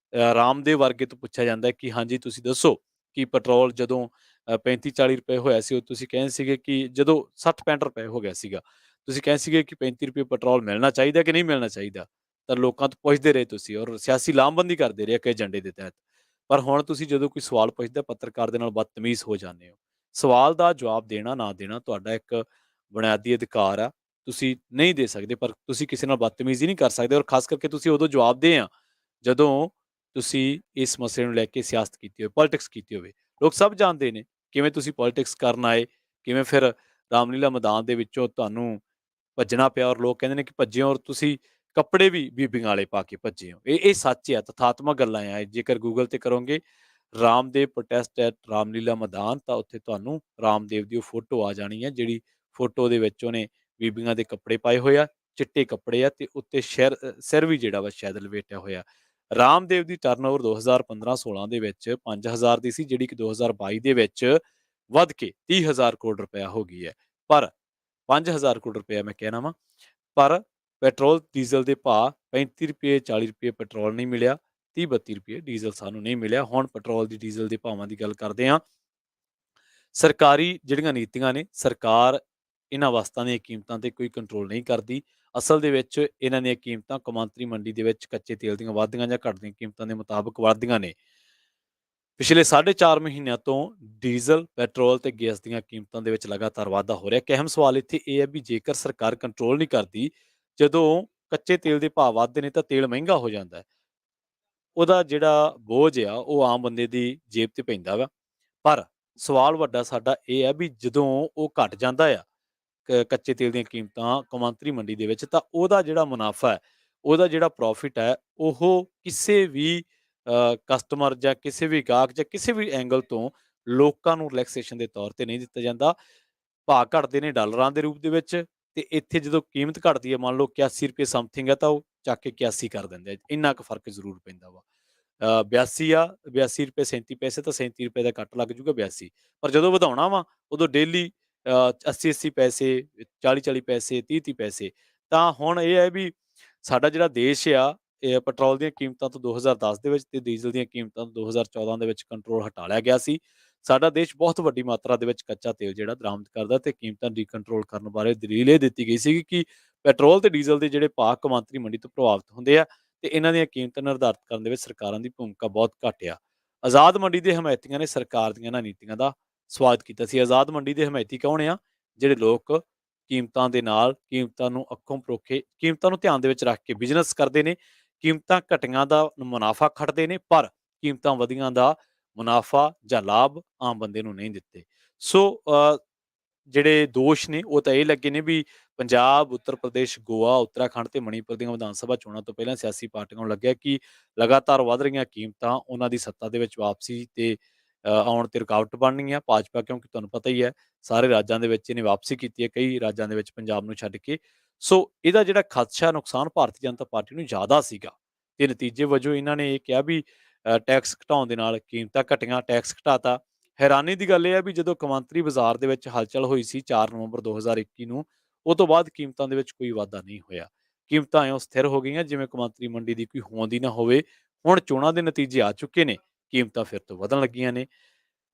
ਰਾਮਦੇਵ ਵਰਗੇ ਤੋਂ ਪੁੱਛਿਆ ਜਾਂਦਾ ਹੈ ਕਿ ਹਾਂਜੀ ਤੁਸੀਂ ਦੱਸੋ ਕਿ ਪੈਟਰੋਲ ਜਦੋਂ 35-40 ਰੁਪਏ ਹੋਇਆ ਸੀ, ਉਹ ਤੁਸੀਂ ਕਹਿੰਦੇ ਸੀਗੇ ਕਿ ਜਦੋਂ 60-65 ਰੁਪਏ ਹੋ ਗਿਆ ਸੀਗਾ, ਤੁਸੀਂ ਕਹਿੰਦੇ ਸੀਗੇ ਕਿ 35 ਰੁਪਏ ਪੈਟਰੋਲ ਮਿਲਣਾ ਚਾਹੀਦਾ ਕਿ ਨਹੀਂ ਮਿਲਣਾ ਚਾਹੀਦਾ। ਤਾਂ ਲੋਕਾਂ ਤੋਂ ਪੁੱਛਦੇ ਰਹੇ ਤੁਸੀਂ ਔਰ ਸਿਆਸੀ ਲਾਮਬੰਦੀ ਕਰਦੇ ਰਹੇ ਇੱਕ ਏਜੰਡੇ ਦੇ ਤਹਿਤ। ਪਰ ਹੁਣ ਤੁਸੀਂ ਜਦੋਂ ਕੋਈ ਸਵਾਲ ਪੁੱਛਦਾ ਪੱਤਰਕਾਰ ਦੇ ਨਾਲ ਬਦਤਮੀਜ਼ ਹੋ ਜਾਂਦੇ ਹੋ। ਸਵਾਲ ਦਾ ਜਵਾਬ ਦੇਣਾ ਨਾ ਦੇਣਾ ਤੁਹਾਡਾ ਇੱਕ ਬੁਨਿਆਦੀ ਅਧਿਕਾਰ ਆ। ਤੁਸੀਂ ਨਹੀਂ ਦੇ ਸਕਦੇ, ਪਰ ਤੁਸੀਂ ਕਿਸੇ ਨਾਲ ਬਦਤਮੀਜ਼ੀ ਨਹੀਂ ਕਰ ਸਕਦੇ ਔਰ ਖਾਸ ਕਰਕੇ ਤੁਸੀਂ ਉਦੋਂ ਜਵਾਬਦੇਹ ਆ ਜਦੋਂ ਤੁਸੀਂ ਇਸ ਮਸਲੇ ਨੂੰ ਲੈ ਕੇ ਸਿਆਸਤ ਕੀਤੀ ਹੋਵੇ, ਪੋਲਿਟਿਕਸ ਕੀਤੀ ਹੋਵੇ। ਲੋਕ ਸਭ ਜਾਣਦੇ ਨੇ ਕਿਵੇਂ ਤੁਸੀਂ ਪੋਲਿਟਿਕਸ ਕਰਨ ਆਏ, ਕਿਵੇਂ ਫਿਰ ਰਾਮਲੀਲਾ ਮੈਦਾਨ ਦੇ ਵਿੱਚੋਂ ਤੁਹਾਨੂੰ ਭੱਜਣਾ ਪਿਆ ਔਰ ਲੋਕ ਕਹਿੰਦੇ ਨੇ ਕਿ ਭੱਜੇ ਔਰ ਤੁਸੀਂ ਕੱਪੜੇ ਵੀ ਬੀਬੀਆਂ ਵਾਲੇ ਪਾ ਕੇ ਭੱਜੇ ਹੋ। ਇਹ ਸੱਚ ਆ, ਤਥਾਤਮਕ ਗੱਲਾਂ ਆ। ਜੇਕਰ ਗੂਗਲ ਤੇ ਕਰੋਗੇ ਰਾਮਦੇਵ ਪ੍ਰੋਟੈਸਟ ਐਟ ਰਾਮਲੀਲਾ ਮੈਦਾਨ, ਤਾਂ ਉੱਥੇ ਤੁਹਾਨੂੰ ਰਾਮਦੇਵ ਦੀ ਉਹ ਫੋਟੋ ਆ ਜਾਣੀ ਹੈ, ਜਿਹੜੀ ਫੋਟੋ ਦੇ ਵਿੱਚ ਉਹਨੇ ਬੀਬੀਆਂ ਦੇ ਕੱਪੜੇ ਪਾਏ ਹੋਏ ਆ, ਚਿੱਟੇ ਕੱਪੜੇ ਆ ਤੇ ਉੱਤੇ ਸਿਰ ਵੀ ਜਿਹੜਾ ਵਾ ਸ਼ਾਇਦ ਲਪੇਟਿਆ ਹੋਇਆ। ਰਾਮਦੇਵ ਦੀ ਟਰਨਓਵਰ 2015-16 ਦੇ ਵਿੱਚ 5000 ਦੀ ਸੀ, ਜਿਹੜੀ ਕਿ 2022 ਦੇ ਵਿੱਚ ਵੱਧ ਕੇ 30,000 ਕਰੋੜ ਰੁਪਇਆ ਹੋ ਗਈ ਹੈ। ਪਰ 5000 ਕਰੋੜ ਰੁਪਇਆ ਮੈਂ ਕਹਿਣਾ ਵਾ, ਪਰ ਪੈਟਰੋਲ ਡੀਜ਼ਲ ਦੇ ਭਾਅ 35 ਰੁਪਏ 40 ਰੁਪਏ ਪੈਟਰੋਲ ਨਹੀਂ ਮਿਲਿਆ, 30-32 ਰੁਪਏ ਡੀਜ਼ਲ ਸਾਨੂੰ ਨਹੀਂ ਮਿਲਿਆ। ਹੁਣ ਪੈਟਰੋਲ ਦੀ ਡੀਜ਼ਲ ਦੇ ਭਾਵਾਂ ਦੀ ਗੱਲ ਕਰਦੇ ਹਾਂ। ਸਰਕਾਰੀ ਜਿਹੜੀਆਂ ਨੀਤੀਆਂ ਨੇ, ਸਰਕਾਰ ਇਹਨਾਂ ਵਸਤਾਂ ਦੀਆਂ ਕੀਮਤਾਂ ਤੇ ਕੋਈ ਕੰਟਰੋਲ ਨਹੀਂ ਕਰਦੀ। ਅਸਲ ਦੇ ਵਿੱਚ ਇਹਨਾਂ ਦੀਆਂ ਕੀਮਤਾਂ ਕੌਮਾਂਤਰੀ ਮੰਡੀ ਦੇ ਵਿੱਚ ਕੱਚੇ ਤੇਲ ਦੀਆਂ ਵੱਧਦੀਆਂ ਜਾਂ ਘਟਦੀਆਂ ਕੀਮਤਾਂ ਦੇ ਮੁਤਾਬਕ ਵੱਧਦੀਆਂ ਨੇ। ਪਿਛਲੇ 4.5 ਮਹੀਨਿਆਂ ਤੋਂ ਡੀਜ਼ਲ, ਪੈਟਰੋਲ ਤੇ ਗੈਸ ਦੀਆਂ ਕੀਮਤਾਂ ਦੇ ਵਿੱਚ ਲਗਾਤਾਰ ਵਾਧਾ ਹੋ ਰਿਹਾ। ਇੱਕ ਅਹਿਮ ਸਵਾਲ ਇੱਥੇ ਇਹ ਹੈ ਵੀ ਜੇਕਰ ਸਰਕਾਰ ਕੰਟਰੋਲ ਨਹੀਂ ਕਰਦੀ, ਜਦੋਂ ਕੱਚੇ ਤੇਲ ਦੇ ਭਾਅ ਵੱਧਦੇ ਨੇ ਤਾਂ ਤੇਲ ਮਹਿੰਗਾ ਹੋ ਜਾਂਦਾ ਹੈ। ਉਹਦਾ ਜਿਹੜਾ ਬੋਝ ਆ ਉਹ ਆਮ ਬੰਦੇ ਦੀ ਜੇਬ ਤੇ ਪੈਂਦਾ ਵਾ। ਪਰ ਸਵਾਲ ਵੱਡਾ ਸਾਡਾ ਇਹ ਹੈ ਵੀ ਜਦੋਂ ਉਹ ਘਟ ਜਾਂਦਾ ਆ ਕੱਚੇ ਤੇਲ ਦੀਆਂ ਕੀਮਤਾਂ ਕੌਮਾਂਤਰੀ ਮੰਡੀ ਦੇ ਵਿੱਚ, ਤਾਂ ਉਹਦਾ ਜਿਹੜਾ ਮੁਨਾਫਾ ਹੈ, ਉਹਦਾ ਜਿਹੜਾ ਪ੍ਰੋਫਿਟ ਹੈ, ਉਹ ਕਿਸੇ ਵੀ ਕਸਟਮਰ ਜਾਂ ਕਿਸੇ ਵੀ ਗਾਹਕ ਜਾਂ ਕਿਸੇ ਵੀ ਐਂਗਲ ਤੋਂ ਲੋਕਾਂ ਨੂੰ ਰਿਲੈਕਸੇਸ਼ਨ ਦੇ ਤੌਰ ਤੇ ਨਹੀਂ ਦਿੱਤਾ ਜਾਂਦਾ। ਭਾਅ ਘਟਦੇ ਨੇ ਡਾਲਰਾਂ ਦੇ ਰੂਪ ਦੇ ਵਿੱਚ ਤੇ ਇੱਥੇ ਜਦੋਂ ਕੀਮਤ ਘਟਦੀ ਹੈ, ਮੰਨ ਲਓ 81 ਰੁਪਏ ਸਮਥਿੰਗ ਹੈ, ਤਾਂ ਉਹ ਚੱਕ ਕੇ 81 ਕਰ ਦਿੰਦੇ ਆ। ਇੰਨਾ ਕੁ ਫਰਕ ਜ਼ਰੂਰ ਪੈਂਦਾ ਵਾ। 82 ਆ, 82 ਰੁਪਏ 37 ਪੈਸੇ, ਤਾਂ 37 ਰੁਪਏ ਦਾ ਕੱਟ ਲੱਗ ਜੂਗਾ 82। ਪਰ ਜਦੋਂ ਵਧਾਉਣਾ ਵਾ ਉਦੋਂ ਡੇਲੀ 80-80 ਪੈਸੇ, 40-40 ਪੈਸੇ, 30-30 ਪੈਸੇ। ਤਾਂ ਹੁਣ ਇਹ ਹੈ ਵੀ ਸਾਡਾ ਜਿਹੜਾ ਦੇਸ਼ ਆ, ਇਹ ਪੈਟਰੋਲ ਦੀਆਂ ਕੀਮਤਾਂ ਤੋਂ 2010 ਦੇ ਵਿੱਚ ਤੇ ਡੀਜ਼ਲ ਦੀਆਂ ਕੀਮਤਾਂ ਤੋਂ 2014 ਦੇ ਵਿੱਚ ਕੰਟਰੋਲ ਹਟਾ ਲਿਆ ਗਿਆ ਸੀ। ਸਾਡਾ ਦੇਸ਼ ਬਹੁਤ ਵੱਡੀ ਮਾਤਰਾ ਦੇ ਵਿੱਚ ਕੱਚਾ ਤੇਲ ਜਿਹੜਾ ਬਰਾਮਦ ਕਰਦਾ ਤੇ ਕੀਮਤਾਂ ਦੀ ਕੰਟਰੋਲ ਕਰਨ ਬਾਰੇ ਦਲੀਲ ਇਹ ਦਿੱਤੀ ਗਈ ਸੀ ਕਿ ਪੈਟਰੋਲ ਤੇ ਡੀਜ਼ਲ ਦੇ ਜਿਹੜੇ ਭਾਅ ਕੌਮਾਂਤਰੀ ਮੰਡੀ ਤੋਂ ਪ੍ਰਭਾਵਿਤ ਹੁੰਦੇ ਆ ਤੇ ਇਹਨਾਂ ਦੀਆਂ ਕੀਮਤਾਂ ਨਿਰਧਾਰਿਤ ਕਰਨ ਦੇ ਵਿੱਚ ਸਰਕਾਰਾਂ ਦੀ ਭੂਮਿਕਾ ਬਹੁਤ ਘੱਟ ਆ। ਆਜ਼ਾਦ ਮੰਡੀ ਦੇ ਹਮਾਇਤੀਆਂ ਨੇ ਸਰਕਾਰ ਦੀਆਂ ਇਹਨਾਂ ਨੀਤੀਆਂ ਦਾ ਸਵਾਗਤ ਕੀਤਾ ਸੀ। ਆਜ਼ਾਦ ਮੰਡੀ ਦੇ ਹਮਾਇਤੀ ਕੌਣ ਆ? ਜਿਹੜੇ ਲੋਕ ਕੀਮਤਾਂ ਦੇ ਨਾਲ ਕੀਮਤਾਂ ਨੂੰ ਅੱਖੋਂ ਪਰੋਖੇ, ਕੀਮਤਾਂ ਨੂੰ ਧਿਆਨ ਦੇ ਵਿੱਚ ਰੱਖ ਕੇ ਬਿਜ਼ਨਸ ਕਰਦੇ ਨੇ। ਕੀਮਤਾਂ ਘਟੀਆਂ ਦਾ ਮੁਨਾਫਾ ਖੱਟਦੇ ਨੇ, ਪਰ ਕੀਮਤਾਂ ਵਧੀਆਂ ਦਾ ਮੁਨਾਫਾ ਜਾਂ ਲਾਭ ਆਮ ਬੰਦੇ ਨੂੰ ਨਹੀਂ ਦਿੱਤੇ। ਸੋ ਜਿਹੜੇ ਦੋਸ਼ ਨੇ ਉਹ ਤਾਂ ਇਹ ਲੱਗੇ ਨੇ ਵੀ ਪੰਜਾਬ, ਉੱਤਰ ਪ੍ਰਦੇਸ਼, ਗੋਆ, ਉੱਤਰਾਖੰਡ ਤੇ ਮਣੀਪੁਰ ਦੀਆਂ ਵਿਧਾਨ ਸਭਾ ਚੋਣਾਂ ਤੋਂ ਪਹਿਲਾਂ ਸਿਆਸੀ ਪਾਰਟੀਆਂ ਨੂੰ ਲੱਗਿਆ ਕਿ ਲਗਾਤਾਰ ਵੱਧ ਰਹੀਆਂ ਕੀਮਤਾਂ ਉਹਨਾਂ ਦੀ ਸੱਤਾ ਦੇ ਵਿੱਚ ਵਾਪਸੀ ਤੇ ਆਉਣ ਤੇ ਰੁਕਾਵਟ ਬਣਨੀ ਆ। ਭਾਜਪਾ, ਕਿਉਂਕਿ ਤੁਹਾਨੂੰ ਪਤਾ ਹੀ ਹੈ ਸਾਰੇ ਰਾਜਾਂ ਦੇ ਵਿੱਚ ਇਹਨੇ ਵਾਪਸੀ ਕੀਤੀ ਹੈ, ਕਈ ਰਾਜਾਂ ਦੇ ਵਿੱਚ ਪੰਜਾਬ ਨੂੰ ਛੱਡ ਕੇ। ਸੋ ਇਹਦਾ ਜਿਹੜਾ ਖਦਸ਼ਾ, ਨੁਕਸਾਨ ਭਾਰਤੀ ਜਨਤਾ ਪਾਰਟੀ ਨੂੰ ਜ਼ਿਆਦਾ ਸੀਗਾ ਤੇ ਨਤੀਜੇ ਵਜੋਂ ਇਹਨਾਂ ਨੇ ਇਹ ਕਿਹਾ ਵੀ ਟੈਕਸ ਘਟਾਉਣ ਦੇ ਨਾਲ ਕੀਮਤਾਂ ਘਟੀਆਂ, ਟੈਕਸ ਘਟਾਤਾ। ਹੈਰਾਨੀ ਦੀ ਗੱਲ ਇਹ ਹੈ ਵੀ ਜਦੋਂ ਕੌਮਾਂਤਰੀ ਬਾਜ਼ਾਰ ਦੇ ਵਿੱਚ ਹਲਚਲ ਹੋਈ ਸੀ 4 ਨਵੰਬਰ 2021 ਨੂੰ, ਉਹ ਤੋਂ ਬਾਅਦ ਕੀਮਤਾਂ ਦੇ ਵਿੱਚ ਕੋਈ ਵਾਧਾ ਨਹੀਂ ਹੋਇਆ। ਕੀਮਤਾਂ ਇਉਂ ਸਥਿਰ ਹੋ ਗਈਆਂ ਜਿਵੇਂ ਕੌਮਾਂਤਰੀ ਮੰਡੀ ਦੀ ਕੋਈ ਹੋਂਦ ਹੀ ਨਾ ਹੋਵੇ। ਹੁਣ ਚੋਣਾਂ ਦੇ ਨਤੀਜੇ ਆ ਚੁੱਕੇ ਨੇ, ਕੀਮਤਾਂ ਫਿਰ ਤੋਂ ਵਧਣ ਲੱਗੀਆਂ ਨੇ।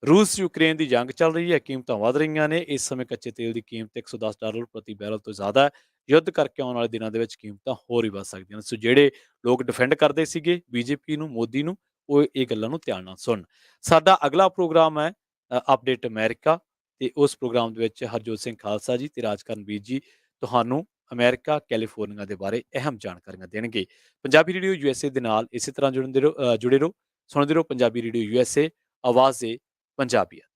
ਰੂਸ ਯੂਕਰੇਨ ਦੀ ਜੰਗ ਚੱਲ ਰਹੀ ਹੈ, ਕੀਮਤਾਂ ਵਧ ਰਹੀਆਂ ਨੇ। ਇਸ ਸਮੇਂ ਕੱਚੇ ਤੇਲ ਦੀ ਕੀਮਤ $110 ਪ੍ਰਤੀ ਬੈਰਲ ਤੋਂ ਜ਼ਿਆਦਾ ਹੈ। ਯੁੱਧ ਕਰਕੇ ਆਉਣ ਵਾਲੇ ਦਿਨਾਂ ਦੇ ਵਿੱਚ ਕੀਮਤਾਂ ਹੋਰ ਹੀ ਵੱਧ ਸਕਦੀਆਂ ਨੇ। ਸੋ ਜਿਹੜੇ ਲੋਕ ਡਿਫੈਂਡ ਕਰਦੇ ਸੀਗੇ ਬੀਜੇਪੀ ਨੂੰ, ਮੋਦੀ ਨੂੰ, ਉਹ ਇਹ ਗੱਲਾਂ ਨੂੰ ਧਿਆਨ ਨਾਲ ਸੁਣਨ। ਸਾਡਾ ਅਗਲਾ ਪ੍ਰੋਗਰਾਮ ਹੈ ਅਪਡੇਟ ਅਮਰੀਕਾ, ਤੇ ਉਸ ਪ੍ਰੋਗਰਾਮ ਦੇ ਵਿੱਚ ਹਰਜੋਤ ਸਿੰਘ ਖਾਲਸਾ ਜੀ ਤੇ ਰਾਜਕਰਨਵੀਰ ਜੀ ਤੁਹਾਨੂੰ ਅਮਰੀਕਾ, ਕੈਲੀਫੋਰਨੀਆ ਦੇ ਬਾਰੇ ਅਹਿਮ ਜਾਣਕਾਰੀਆਂ ਦੇਣਗੇ। ਪੰਜਾਬੀ ਰੇਡੀਓ USA ਦੇ ਨਾਲ ਇਸੇ ਤਰ੍ਹਾਂ ਜੁੜੇ ਰਹੋ। ਸੁਣਦੇ ਰਹੋ ਪੰਜਾਬੀ ਰੇਡੀਓ USA, ਆਵਾਜ਼ ਏ ਪੰਜਾਬੀਅਤ।